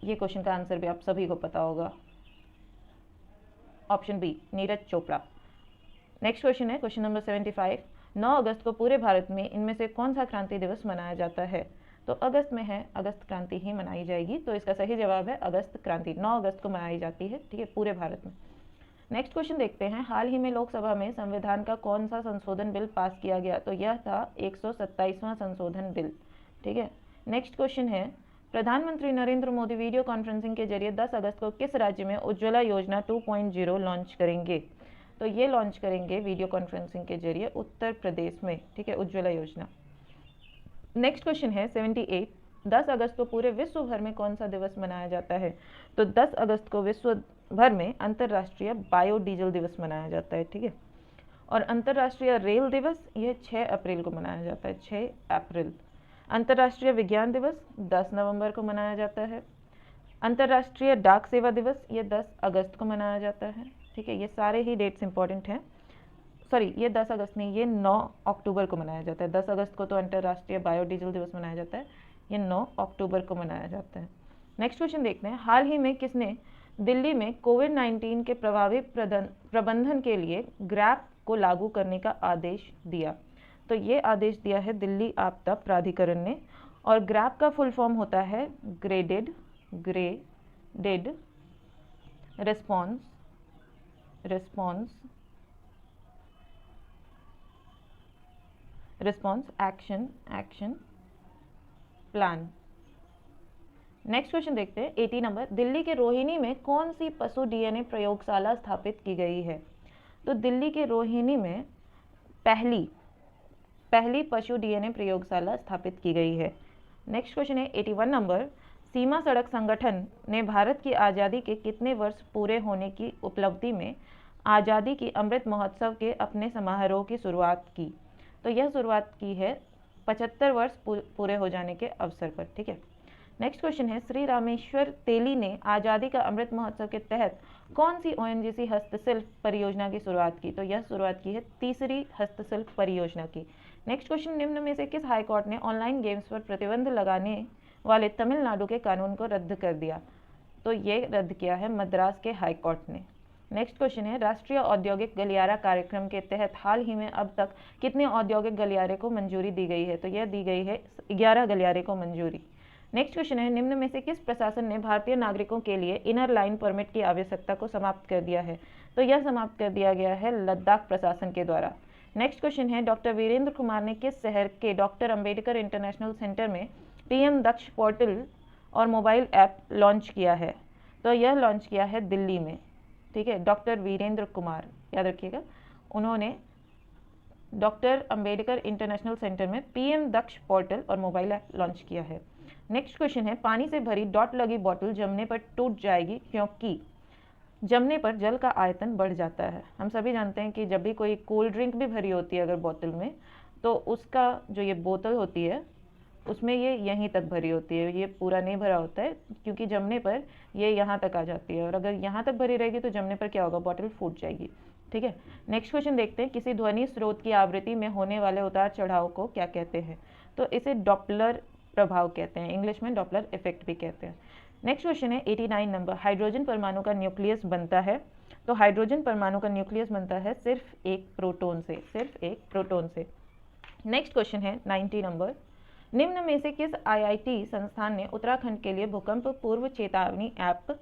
ये क्वेश्चन का आंसर भी आप सभी को पता होगा, option B, Neeraj Chopra. Next question है क्वेश्चन नंबर 75। 9 अगस्त को पूरे भारत में इनमें से कौन सा क्रांति दिवस मनाया जाता है? तो अगस्त में है, अगस्त क्रांति ही मनाई जाएगी, तो इसका सही जवाब है अगस्त क्रांति। 9 अगस्त को मनाई जाती है, ठीक है, पूरे भारत में। नेक्स्ट क्वेश्चन देखते हैं। हाल ही में लोकसभा में संविधान का कौन सा संशोधन बिल पास किया गया? तो यह था 127वां संशोधन बिल। ठीक है, नेक्स्ट क्वेश्चन है। प्रधानमंत्री नरेंद्र मोदी वीडियो कॉन्फ्रेंसिंग के जरिए 10 अगस्त को किस राज्य में उज्ज्वला योजना 2.0 लॉन्च करेंगे? तो ये लॉन्च करेंगे वीडियो कॉन्फ्रेंसिंग के जरिए उत्तर प्रदेश में। ठीक है, उज्ज्वला योजना। नेक्स्ट क्वेश्चन है 78। 10 अगस्त को पूरे विश्व भर में कौन सा दिवस मनाया जाता है? तो 10 अगस्त को विश्व भर में अंतर्राष्ट्रीय बायोडीजल दिवस मनाया जाता है। ठीक है, और अंतर्राष्ट्रीय रेल दिवस ये 6 अप्रैल को मनाया जाता है, 6 अप्रैल। अंतर्राष्ट्रीय विज्ञान दिवस 10 नवंबर को मनाया जाता है। अंतर्राष्ट्रीय डाक सेवा दिवस ये 10 अगस्त को मनाया जाता है। ठीक है, ये सारे ही डेट्स इंपॉर्टेंट हैं। सॉरी, ये 10 अगस्त नहीं, ये 9 अक्टूबर को मनाया जाता है। 10 अगस्त को तो अंतर्राष्ट्रीय बायोडीजल दिवस मनाया जाता है, ये 9 अक्टूबर को मनाया जाता है। नेक्स्ट क्वेश्चन देखते हैं। हाल ही में किसने दिल्ली में कोविड-19 के प्रभावी प्रबंधन के लिए ग्रैप को लागू करने का आदेश दिया? तो ये आदेश दिया है दिल्ली आपदा प्राधिकरण ने, और ग्रैप का फुल फॉर्म होता है graded response action plan. Next question देखते हैं 80 नंबर। दिल्ली के रोहिणी में कौन सी पशु डीएनए प्रयोगशाला स्थापित की गई है? तो दिल्ली के रोहिणी में पहली पशु डीएनए प्रयोगशाला स्थापित की गई है। नेक्स्ट क्वेश्चन है 81 नंबर। सीमा सड़क संगठन ने भारत की आज़ादी के कितने वर्ष पूरे होने की उपलब्धि में आज़ादी की अमृत महोत्सव के अपने समारोह की शुरुआत की? तो यह शुरुआत की है 75 वर्ष पूरे हो जाने के अवसर पर। ठीक है, नेक्स्ट क्वेश्चन है। श्री रामेश्वर तेली ने आज़ादी का अमृत महोत्सव के तहत कौन सी ओएनजीसी हस्तशिल्प परियोजना की शुरुआत की? तो यह शुरुआत की है तीसरी हस्तशिल्प परियोजना की। Next question. निम्न में से किस हाईकोर्ट ने ऑनलाइन गेम्स पर प्रतिबंध लगाने वाले तमिलनाडु के कानून को रद्द कर दिया? तो ये रद्द किया है मद्रास के हाईकोर्ट ने। नेक्स्ट क्वेश्चन है। राष्ट्रीय औद्योगिक गलियारा कार्यक्रम के तहत हाल ही में अब तक कितने औद्योगिक गलियारे को मंजूरी दी गई है? तो यह दी गई है 11 गलियारे को मंजूरी। नेक्स्ट क्वेश्चन है। निम्न में से किस प्रशासन ने भारतीय नागरिकों के लिए इनर लाइन परमिट की आवश्यकता को समाप्त कर दिया है? तो यह समाप्त कर दिया गया है लद्दाख प्रशासन के द्वारा। नेक्स्ट क्वेश्चन है। डॉक्टर वीरेंद्र कुमार ने किस शहर के डॉक्टर अंबेडकर इंटरनेशनल सेंटर में पीएम दक्ष पोर्टल और मोबाइल ऐप लॉन्च किया है? तो यह लॉन्च किया है दिल्ली में, ठीक है, डॉक्टर वीरेंद्र कुमार, याद रखिएगा, उन्होंने डॉक्टर अंबेडकर इंटरनेशनल सेंटर में पीएम दक्ष पोर्टल और मोबाइल ऐप लॉन्च किया है। नेक्स्ट क्वेश्चन है, पानी से भरी डॉट लगी बोतल जमने पर टूट जाएगी क्योंकि? जमने पर जल का आयतन बढ़ जाता है। हम सभी जानते हैं कि जब भी कोई कोल्ड ड्रिंक भी भरी होती है अगर बोतल में, तो उसका जो ये बोतल होती है उसमें ये यहीं तक भरी होती है, ये पूरा नहीं भरा होता है, क्योंकि जमने पर ये यहाँ तक आ जाती है, और अगर यहाँ तक भरी रहेगी तो जमने पर क्या होगा, बोतल फूट जाएगी, ठीक है। नेक्स्ट क्वेश्चन देखते हैं, किसी ध्वनि स्रोत की आवृत्ति में होने वाले उतार चढ़ाव को क्या कहते हैं? तो इसे डॉपलर प्रभाव कहते हैं, इंग्लिश में डॉपलर इफेक्ट भी कहते हैं। नेक्स्ट क्वेश्चन है 89 नंबर, हाइड्रोजन परमाणु का न्यूक्लियस बनता है? तो हाइड्रोजन परमाणु का न्यूक्लियस बनता है सिर्फ एक प्रोटॉन से, सिर्फ एक प्रोटॉन से। नेक्स्ट क्वेश्चन है 90 नंबर, निम्न में से किस आईआईटी संस्थान ने उत्तराखंड के लिए भूकंप पूर्व चेतावनी ऐप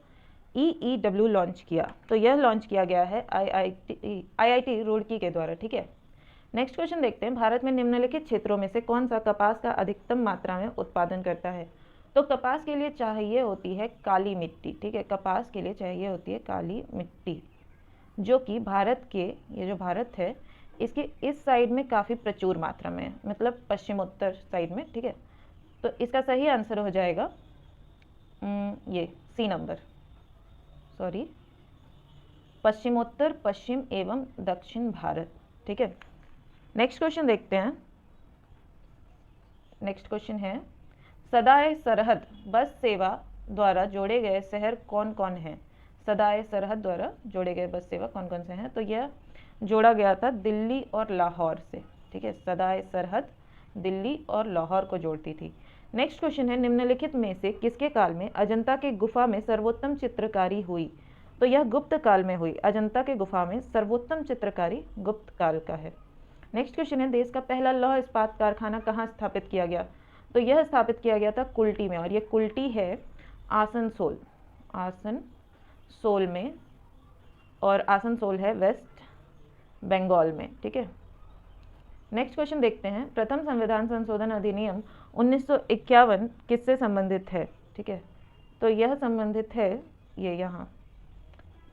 EEW लॉन्च किया? तो यह लॉन्च किया गया है आईआईटी रुड़की के द्वारा, ठीक है। नेक्स्ट क्वेश्चन देखते हैं, भारत में निम्नलिखित क्षेत्रों में से कौन सा कपास का अधिकतम मात्रा में उत्पादन करता है? तो कपास के लिए चाहिए होती है काली मिट्टी, ठीक है, कपास के लिए चाहिए होती है काली मिट्टी, जो कि भारत के, ये जो भारत है इसके इस साइड में काफ़ी प्रचुर मात्रा में है, मतलब पश्चिमोत्तर साइड में, ठीक है। तो इसका सही आंसर हो जाएगा ये सी नंबर, सॉरी, पश्चिमोत्तर, पश्चिम एवं दक्षिण भारत, ठीक है। नेक्स्ट क्वेश्चन देखते हैं। नेक्स्ट क्वेश्चन है, सदाए सरहद बस सेवा द्वारा जोड़े गए शहर कौन कौन हैं? सदाए सरहद द्वारा जोड़े गए बस सेवा कौन कौन से हैं? तो यह जोड़ा गया था दिल्ली और लाहौर से, ठीक है, सदाए सरहद दिल्ली और लाहौर को जोड़ती थी। नेक्स्ट क्वेश्चन है, निम्नलिखित में से किसके काल में अजंता के गुफा में सर्वोत्तम चित्रकारी हुई? तो यह गुप्त काल में हुई, अजंता के गुफा में सर्वोत्तम चित्रकारी गुप्त काल का है। नेक्स्ट क्वेश्चन है, देश का पहला लौह इस्पात कारखाना कहाँ स्थापित किया गया? तो यह स्थापित किया गया था कुल्टी में, और ये कुल्टी है आसनसोल, आसनसोल में, और आसनसोल है वेस्ट बंगाल में, ठीक है। नेक्स्ट क्वेश्चन देखते हैं, प्रथम संविधान संशोधन अधिनियम 1951 किससे संबंधित है? ठीक है, तो यह संबंधित है ये यहाँ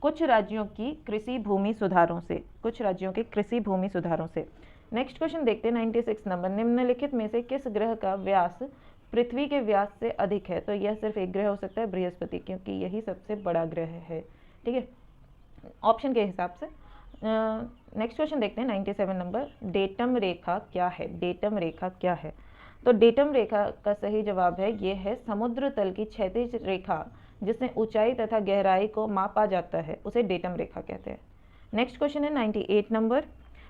कुछ राज्यों की कृषि भूमि सुधारों से, कुछ राज्यों के कृषि भूमि सुधारों से। नेक्स्ट क्वेश्चन देखते हैं 96 नंबर, निम्नलिखित में से किस ग्रह का व्यास पृथ्वी के व्यास से अधिक है? तो यह सिर्फ एक ग्रह हो सकता है, बृहस्पति, क्योंकि यही सबसे बड़ा ग्रह है, ठीक है, ऑप्शन के हिसाब से। नेक्स्ट क्वेश्चन देखते हैं 97 नंबर, डेटम रेखा क्या है? डेटम रेखा क्या है? तो डेटम रेखा का सही जवाब है, ये है समुद्र तल की क्षैतिज रेखा जिसमें ऊंचाई तथा गहराई को मापा जाता है, उसे डेटम रेखा कहते हैं। नेक्स्ट क्वेश्चन है 98 नंबर,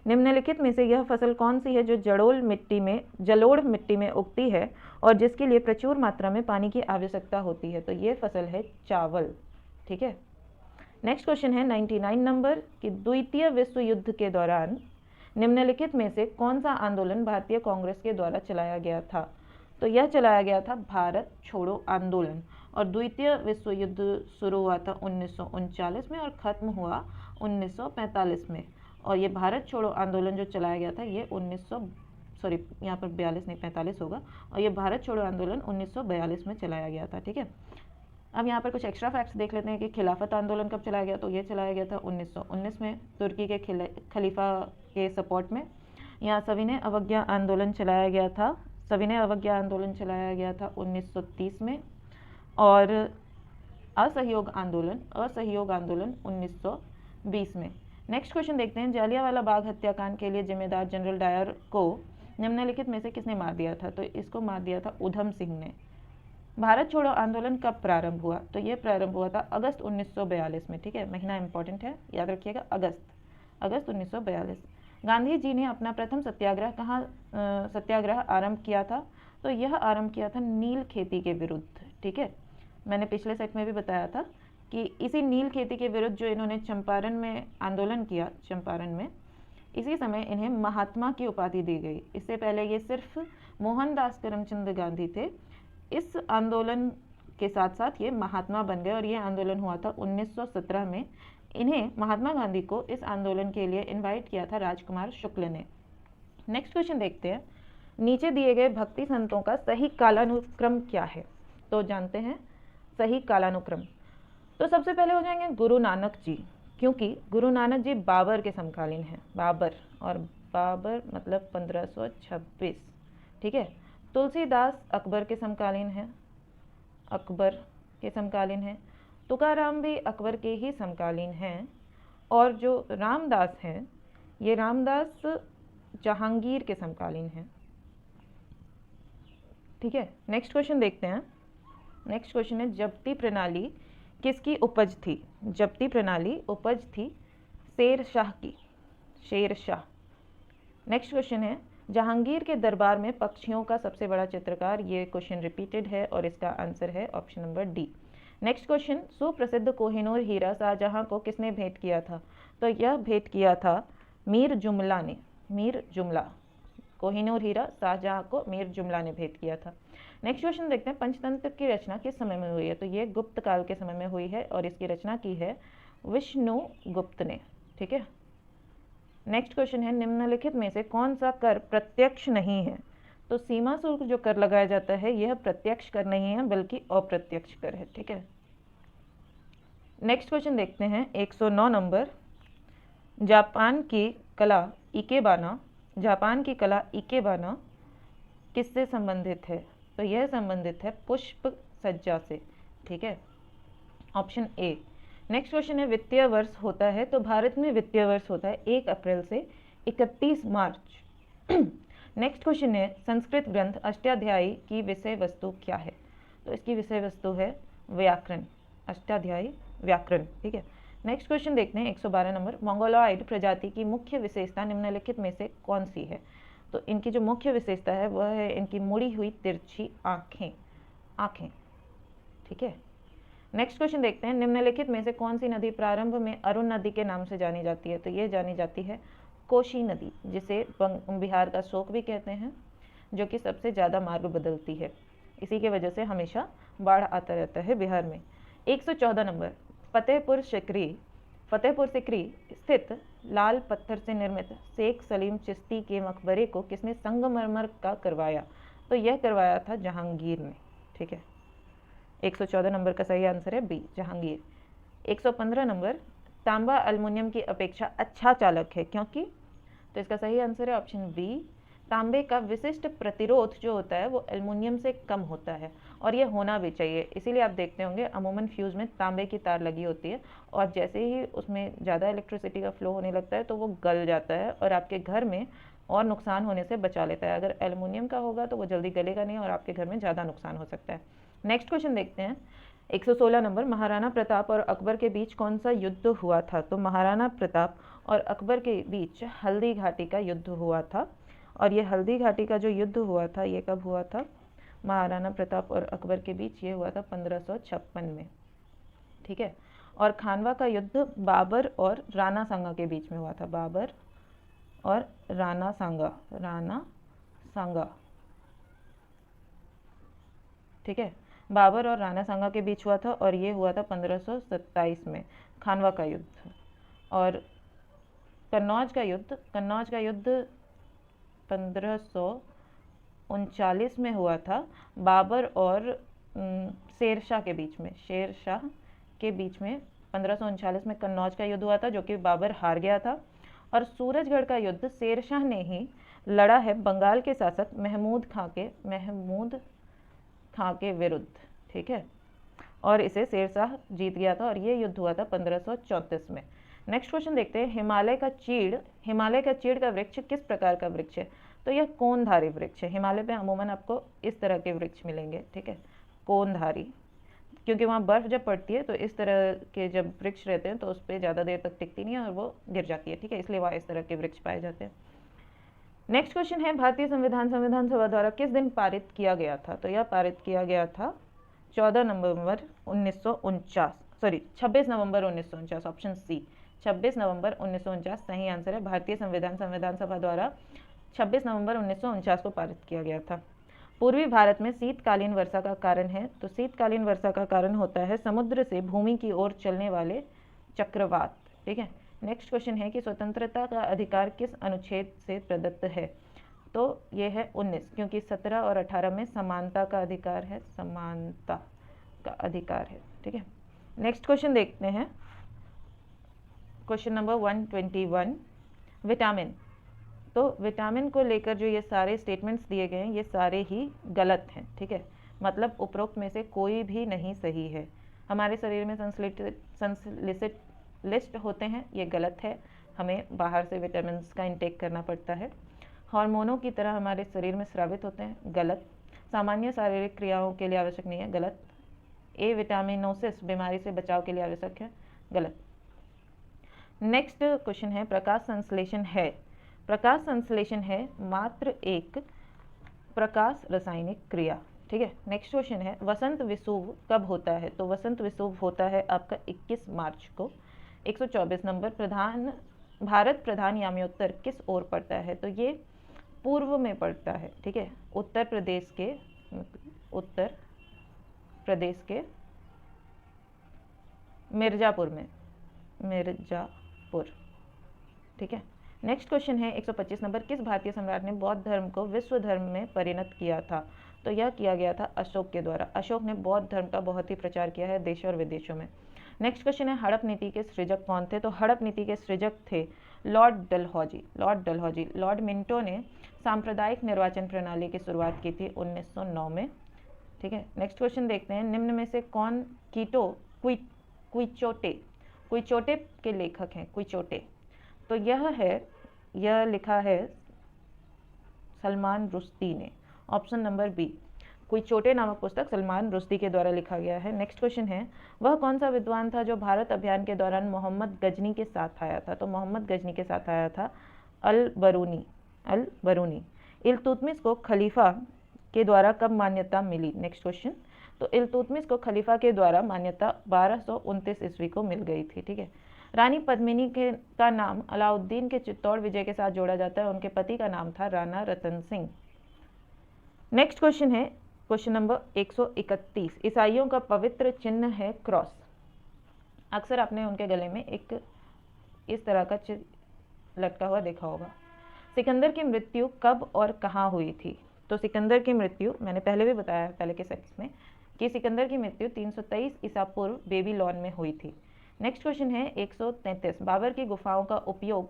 निम्नलिखित में से यह फसल कौन सी है जो जलोढ़ मिट्टी में उगती है और जिसके लिए प्रचुर मात्रा में पानी की आवश्यकता होती है? तो ये फसल है चावल, ठीक है। नेक्स्ट क्वेश्चन है 99 नंबर कि द्वितीय विश्व युद्ध के दौरान निम्नलिखित में से कौन सा आंदोलन भारतीय कांग्रेस के द्वारा चलाया गया था? तो यह चलाया गया था भारत छोड़ो आंदोलन, और द्वितीय विश्व युद्ध शुरू हुआ था 1939 में और ख़त्म हुआ 1945 में, और ये भारत छोड़ो आंदोलन जो चलाया गया था ये 45 होगा, और ये भारत छोड़ो आंदोलन 1942 में चलाया गया था, ठीक है। अब यहाँ पर कुछ एक्स्ट्रा फैक्ट्स देख लेते हैं कि खिलाफत आंदोलन कब चलाया गया? तो ये चलाया गया था 1919 में तुर्की के खलीफा के सपोर्ट में। यहाँ सविनय अवज्ञा आंदोलन चलाया गया था, सविनय अवज्ञा आंदोलन चलाया गया था 1930 में, और असहयोग आंदोलन 1920 में। नेक्स्ट क्वेश्चन देखते हैं, जालियांवाला बाग हत्याकांड के लिए जिम्मेदार जनरल डायर को निम्नलिखित में से किसने मार दिया था? तो इसको मार दिया था उधम सिंह ने। भारत छोड़ो आंदोलन कब प्रारंभ हुआ? तो ये प्रारंभ हुआ था अगस्त 1942 में, ठीक है, महीना इंपॉर्टेंट है, याद रखिएगा, अगस्त 1942। गांधी जी ने अपना प्रथम सत्याग्रह आरंभ किया था? तो यह आरंभ किया था नील खेती के विरुद्ध, ठीक है। मैंने पिछले सेट में भी बताया था कि इसी नील खेती के विरुद्ध जो इन्होंने चंपारण में आंदोलन किया, चंपारण में, इसी समय इन्हें महात्मा की उपाधि दी गई। इससे पहले ये सिर्फ मोहनदास करमचंद गांधी थे, इस आंदोलन के साथ साथ ये महात्मा बन गए, और ये आंदोलन हुआ था 1917 में। इन्हें, महात्मा गांधी को, इस आंदोलन के लिए इनवाइट किया था राजकुमार शुक्ल ने। नेक्स्ट क्वेश्चन देखते हैं, नीचे दिए गए भक्ति संतों का सही कालानुक्रम क्या है? तो जानते हैं सही कालानुक्रम। तो सबसे पहले हो जाएंगे गुरु नानक जी, क्योंकि गुरु नानक जी बाबर के समकालीन हैं, बाबर, और बाबर मतलब 1526, ठीक है। तुलसीदास अकबर के समकालीन हैं, अकबर के समकालीन हैं। तुकाराम भी अकबर के ही समकालीन हैं। और जो रामदास हैं, ये रामदास जहांगीर के समकालीन हैं, ठीक है। नेक्स्ट क्वेश्चन देखते हैं। नेक्स्ट क्वेश्चन है जब्ती प्रणाली किसकी उपज थी? जब्ती प्रणाली उपज थी शेर शाह की, शेर शाह। नेक्स्ट क्वेश्चन है जहांगीर के दरबार में पक्षियों का सबसे बड़ा चित्रकार। ये क्वेश्चन रिपीटेड है और इसका आंसर है option number D. Next question सुप्रसिद्ध कोहिनूर हीरा शाहजहां को किसने भेंट किया था? तो यह भेंट किया था मीर जुमला ने, मीर जुमला। कोहिनूर हीरा शाहजहां को मीर जुमला ने भेंट किया था। नेक्स्ट क्वेश्चन देखते हैं पंचतंत्र की रचना किस समय में हुई है? तो ये गुप्त काल के समय में हुई है और इसकी रचना की है विष्णु गुप्त ने, ठीक है। नेक्स्ट क्वेश्चन है निम्नलिखित में से कौन सा कर प्रत्यक्ष नहीं है? तो सीमा शुल्क जो कर लगाया जाता है यह प्रत्यक्ष कर नहीं है बल्कि अप्रत्यक्ष कर है, ठीक है। नेक्स्ट क्वेश्चन देखते हैं 109 नंबर। जापान की कला इकेबाना, जापान की कला इकेबाना किससे संबंधित है? तो यह संबंधित है पुष्प सज्जा से, ठीक है, ऑप्शन ए। नेक्स्ट क्वेश्चन है वित्तीय वर्ष होता है? तो भारत में वित्तीय वर्ष होता है 1 अप्रैल से 31 मार्च। नेक्स्ट क्वेश्चन है संस्कृत ग्रंथ अष्टाध्यायी की विषय वस्तु क्या है? तो इसकी विषय वस्तु है व्याकरण, अष्टाध्यायी व्याकरण, ठीक है। नेक्स्ट क्वेश्चन देखते हैं 112 नंबर। मंगोलॉइड प्रजाति की मुख्य विशेषता निम्नलिखित में से कौन सी है? तो इनकी जो मुख्य विशेषता है वह है इनकी मुड़ी हुई तिरछी आँखें, आँखें, ठीक है। नेक्स्ट क्वेश्चन देखते हैं निम्नलिखित में से कौन सी नदी प्रारंभ में अरुण नदी के नाम से जानी जाती है? तो ये जानी जाती है कोशी नदी, जिसे बिहार का शोक भी कहते हैं, जो कि सबसे ज़्यादा मार्ग बदलती है। इसी के वजह से हमेशा बाढ़ आता रहता है बिहार में। 114 नंबर। फतेहपुर सिकरी स्थित लाल पत्थर से निर्मित शेख सलीम चिश्ती के मकबरे को किसने संगमरमर का करवाया? तो यह करवाया था जहांगीर ने, ठीक है। 114 नंबर का सही आंसर है बी, जहांगीर। 115 नंबर। तांबा अल्युमिनियम की अपेक्षा अच्छा चालक है क्योंकि? तो इसका सही आंसर है ऑप्शन बी, तांबे का विशिष्ट प्रतिरोध जो होता है वो एल्युमिनियम से कम होता है और ये होना भी चाहिए। इसीलिए आप देखते होंगे अमूमन फ्यूज़ में तांबे की तार लगी होती है और जैसे ही उसमें ज़्यादा इलेक्ट्रिसिटी का फ्लो होने लगता है तो वो गल जाता है और आपके घर में और नुकसान होने से बचा लेता है। अगर एल्युमिनियम का होगा तो वो जल्दी गलेगा नहीं और आपके घर में ज़्यादा नुकसान हो सकता है। नेक्स्ट क्वेश्चन देखते हैं 116 नंबर। महाराणा प्रताप और अकबर के बीच कौन सा युद्ध हुआ था? तो महाराणा प्रताप और अकबर के बीच हल्दी घाटी का युद्ध हुआ था और ये हल्दी घाटी का जो युद्ध हुआ था ये कब हुआ था? महाराणा प्रताप और अकबर के बीच ये हुआ था 1556 में, ठीक है। और खानवा का युद्ध बाबर और राणा सांगा के बीच में हुआ था, बाबर और राणा सांगा, ठीक है। बाबर और राणा सांगा के बीच हुआ था और ये हुआ था 1527 में, खानवा का युद्ध। और कन्नौज का युद्ध 1539 में हुआ था, बाबर और शेरशाह के बीच में, शेरशाह के बीच में 1539 में कन्नौज का युद्ध हुआ था जो कि बाबर हार गया था। और सूरजगढ़ का युद्ध शेरशाह ने ही लड़ा है बंगाल के शासक महमूद खां के विरुद्ध, ठीक है। और इसे शेरशाह जीत गया था और ये युद्ध हुआ था 1534 में। नेक्स्ट क्वेश्चन देखते हैं हिमालय का चीड़ का वृक्ष किस प्रकार का वृक्ष है? तो यह कोनधारी वृक्ष है। हिमालय पे अमूमन आपको इस तरह के वृक्ष मिलेंगे, ठीक है, कोनधारी, क्योंकि वहाँ बर्फ़ जब पड़ती है तो इस तरह के जब वृक्ष रहते हैं तो उस पर ज़्यादा देर तक टिकती नहीं है और वो गिर जाती है, ठीक है, इसलिए वहाँ इस तरह के वृक्ष पाए जाते हैं। नेक्स्ट क्वेश्चन है भारतीय संविधान संविधान सभा द्वारा किस दिन पारित किया गया था? तो यह पारित किया गया था 26 नवंबर 1949, ऑप्शन सी, 26 नवंबर 1949 सही आंसर है। भारतीय संविधान सभा द्वारा 26 नवंबर 1949 को पारित किया गया था। पूर्वी भारत में शीतकालीन वर्षा का कारण है? तो शीतकालीन वर्षा का कारण होता है समुद्र से भूमि की ओर चलने वाले चक्रवात, ठीक है। नेक्स्ट क्वेश्चन है कि स्वतंत्रता का अधिकार किस अनुच्छेद से प्रदत्त है? तो ये है 19, क्योंकि 17 और 18 में समानता का अधिकार है, समानता का अधिकार है। ठीक है, नेक्स्ट क्वेश्चन देखते हैं, क्वेश्चन नंबर 121, विटामिन। तो विटामिन को लेकर जो ये सारे स्टेटमेंट्स दिए गए हैं ये सारे ही गलत हैं। ठीक है, मतलब उपरोक्त में से कोई भी नहीं सही है। हमारे शरीर में संश्लेषित लिस्ट होते हैं, ये गलत है, हमें बाहर से विटामिन का इंटेक करना पड़ता है। हार्मोनों की तरह हमारे शरीर में स्रावित होते हैं, गलत। सामान्य शारीरिक क्रियाओं के लिए आवश्यक नहीं है, गलत। ए विटामिनोसिस बीमारी से बचाव के लिए आवश्यक है, गलत। नेक्स्ट क्वेश्चन है, प्रकाश संश्लेषण है। प्रकाश संश्लेषण है मात्र एक प्रकाश रासायनिक क्रिया। ठीक है, नेक्स्ट क्वेश्चन है, वसंत विषुव कब होता है? तो वसंत विषुव होता है आपका 21 मार्च को। 124 नंबर, भारत प्रधान याम्योत्तर किस ओर पड़ता है? तो ये पूर्व में पड़ता है। ठीक है, उत्तर प्रदेश के मिर्जापुर में, मिर्जापुर। ठीक है, नेक्स्ट क्वेश्चन है 125 नंबर, किस भारतीय सम्राट ने बौद्ध धर्म को विश्व धर्म में परिणत किया था? तो यह किया गया था अशोक के द्वारा। अशोक ने बौद्ध धर्म का बहुत ही प्रचार किया है देश और विदेशों में। नेक्स्ट क्वेश्चन है, हड़प नीति के सृजक कौन थे? तो हड़प नीति के सृजक थे लॉर्ड डलहौजी। लॉर्ड मिंटो ने सांप्रदायिक निर्वाचन प्रणाली की शुरुआत की थी 1909 में। ठीक है, नेक्स्ट क्वेश्चन देखते हैं, निम्न में से कौन क्विचोटे के लेखक हैं? क्विचोटे, तो यह लिखा है सलमान रुश्दी ने। ऑप्शन नंबर बी, क्विचोटे नामक पुस्तक सलमान रुश्दी के द्वारा लिखा गया है। नेक्स्ट क्वेश्चन है, वह कौन सा विद्वान था जो भारत अभियान के दौरान मोहम्मद गजनी के साथ आया था? तो मोहम्मद गजनी के साथ आया था अल बरूनी। इल्तुतमिश को खलीफा के द्वारा कब मान्यता मिली? नेक्स्ट क्वेश्चन, तो इल्तुतमिश को खलीफा के द्वारा मान्यता 1229 ईस्वी को मिल गई थी। ठीक है, रानी पद्मिनी का नाम अलाउद्दीन के चित्तौड़ विजय के साथ जोड़ा जाता है, उनके पति का नाम था राणा रतन सिंह। नेक्स्ट क्वेश्चन है क्वेश्चन नंबर 131, ईसाइयों का पवित्र चिन्ह है क्रॉस। अक्सर आपने उनके गले में एक इस तरह का लटका हुआ देखा होगा। सिकंदर की मृत्यु कब और कहाँ हुई थी? तो सिकंदर की मृत्यु मैंने पहले भी बताया है पहले के सेक्स में कि सिकंदर की मृत्यु 323 ईसा पूर्व बेबीलोन में हुई थी। नेक्स्ट क्वेश्चन है 133, बाबर की गुफाओं का उपयोग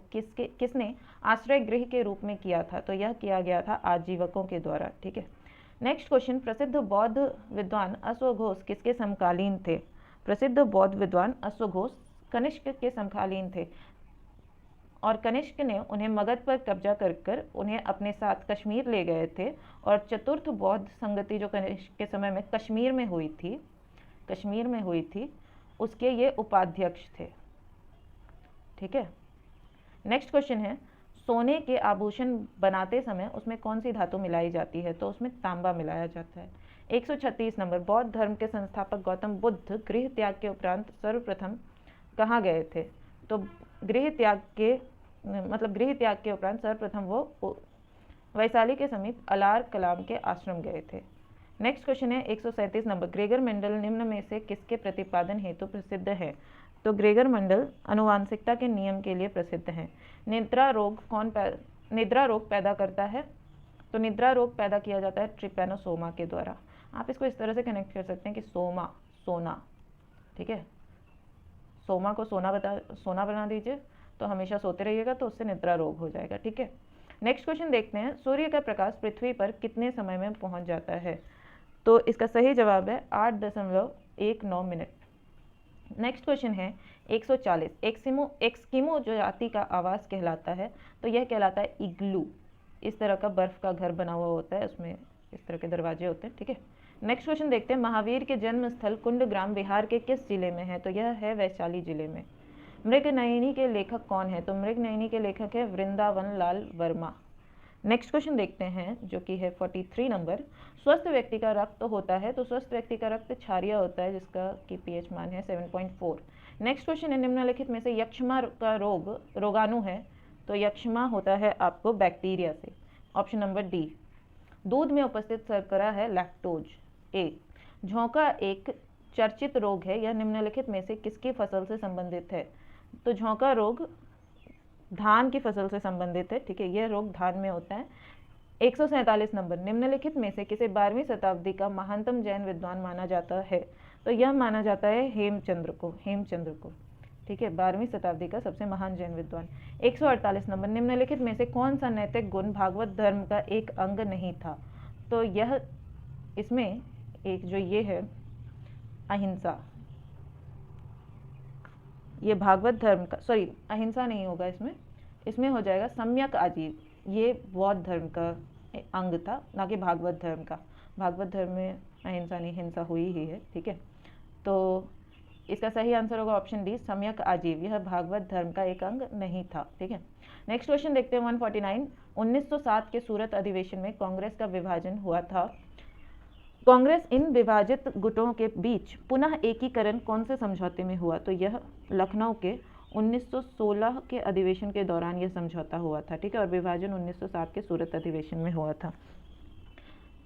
किसने आश्रय गृह के रूप में किया था? तो यह किया गया था आजीवकों के द्वारा। ठीक है, नेक्स्ट क्वेश्चन, प्रसिद्ध बौद्ध विद्वान अश्वघोष किसके समकालीन थे? प्रसिद्ध बौद्ध विद्वान अश्वघोष कनिष्क के समकालीन थे और कनिष्क ने उन्हें मगध पर कब्जा कर उन्हें अपने साथ कश्मीर ले गए थे और चतुर्थ बौद्ध संगति जो कनिष्क के समय में कश्मीर में हुई थी उसके ये उपाध्यक्ष थे। ठीक है, नेक्स्ट क्वेश्चन है, सोने के आभूषण बनाते समय उसमें कौन सी धातु मिलाई जाती है? तो उसमें तांबा मिलाया जाता है। 136 नंबर, बौद्ध धर्म के संस्थापक गौतम बुद्ध गृह त्याग के उपरांत सर्वप्रथम कहाँ गए थे? तो गृह त्याग के उपरांत सर्वप्रथम वो वैशाली के समीप अलार कलाम के आश्रम गए थे। नेक्स्ट क्वेश्चन है 137 नंबर, ग्रेगर मेंडल निम्न में से किसके प्रतिपादन हेतु प्रसिद्ध है? तो ग्रेगर मेंडल आनुवांशिकता के नियम के लिए प्रसिद्ध हैं। निद्रा रोग पैदा करता है? तो निद्रा रोग पैदा किया जाता है ट्रिपैनोसोमा के द्वारा। आप इसको इस तरह से कनेक्ट कर सकते हैं कि सोना। ठीक है, सोमा को सोना बना दीजिए तो हमेशा सोते रहिएगा, तो उससे निद्रा रोग हो जाएगा। ठीक है, नेक्स्ट क्वेश्चन देखते हैं, सूर्य का प्रकाश पृथ्वी पर कितने समय में पहुंच जाता है? तो इसका सही जवाब है 8.19 मिनट। नेक्स्ट क्वेश्चन है 140, एक्सकिमो जो जाति का आवास कहलाता है? तो यह कहलाता है इग्लू। इस तरह का बर्फ का घर बना हुआ होता है, उसमें इस तरह के दरवाजे होते हैं। ठीक है, नेक्स्ट क्वेश्चन देखते हैं, महावीर के जन्म स्थल कुंडग्राम बिहार के किस जिले में है? तो यह है वैशाली जिले में। मृगनयनी के लेखक कौन है? तो मृगनयनी के लेखक है वृंदावन लाल वर्मा। नेक्स्ट क्वेश्चन देखते हैं जो कि है 43 नंबर, स्वस्थ व्यक्ति का रक्त होता है? तो स्वस्थ व्यक्ति का रक्त क्षारीय होता है जिसका कि pH मान है 7.4। नेक्स्ट क्वेश्चन है, निम्नलिखित में से यक्ष्मा का रोगाणु है? तो यक्ष्मा होता है आपको बैक्टीरिया से। Option number D. दूध में उपस्थित शर्करा है लैक्टोज। ए। झोंका एक चर्चित रोग है, यह निम्नलिखित में से किसकी फसल से संबंधित है? तो झोंका रोग धान की फसल से संबंधित है। ठीक है, यह रोग धान में होता है। 147 नंबर, निम्नलिखित में से किसे 12वीं शताब्दी का महानतम जैन विद्वान माना जाता है? तो यह माना जाता है हेमचंद्र को। ठीक है, 12वीं शताब्दी का सबसे महान जैन विद्वान। 148 नंबर, निम्नलिखित में से कौन सा नैतिक गुण भागवत धर्म का एक अंग नहीं था? तो यह इसमें एक जो ये है अहिंसा, ये भागवत धर्म का, सॉरी अहिंसा नहीं होगा इसमें हो जाएगा सम्यक आजीव। ये बौद्ध धर्म का अंग था, ना कि भागवत धर्म का। भागवत धर्म में अहिंसा नहीं, हिंसा हुई ही है। ठीक है, तो इसका सही आंसर होगा ऑप्शन डी, सम्यक आजीव। यह भागवत धर्म का एक अंग नहीं था। ठीक है, नेक्स्ट क्वेश्चन देखते हैं 149। 1907 के सूरत अधिवेशन में कांग्रेस का विभाजन हुआ था। कांग्रेस इन विभाजित गुटों के बीच पुनः एकीकरण कौन से समझौते में हुआ? तो यह लखनऊ के 1916 के अधिवेशन के दौरान यह समझौता हुआ था। ठीक है, और विभाजन 1907 के सूरत अधिवेशन में हुआ था।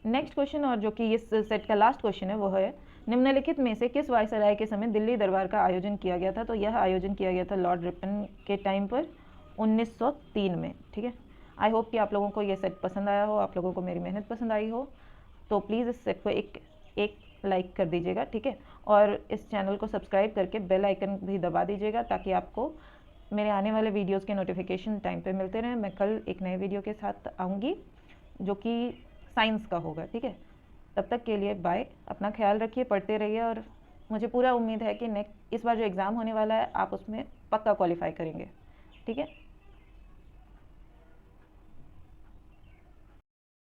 नेक्स्ट क्वेश्चन, और जो कि इस सेट का लास्ट क्वेश्चन है, वो है निम्नलिखित में से किस वायसराय के समय दिल्ली दरबार का आयोजन किया गया था? तो यह आयोजन किया गया था लॉर्ड रिपन के टाइम पर 1903 में। ठीक है, आई होप कि आप लोगों को ये सेट पसंद आया हो, आप लोगों को मेरी मेहनत पसंद आई हो। तो प्लीज़ इस सेट को एक लाइक कर दीजिएगा। ठीक है, और इस चैनल को सब्सक्राइब करके बेल आइकन भी दबा दीजिएगा, ताकि आपको मेरे आने वाले वीडियोस के नोटिफिकेशन टाइम पे मिलते रहें। मैं कल एक नए वीडियो के साथ आऊँगी जो कि साइंस का होगा। ठीक है, तब तक के लिए बाय, अपना ख्याल रखिए, पढ़ते रहिए, और मुझे पूरा उम्मीद है कि इस बार जो एग्ज़ाम होने वाला है आप उसमें पक्का क्वालिफाई करेंगे। ठीक है।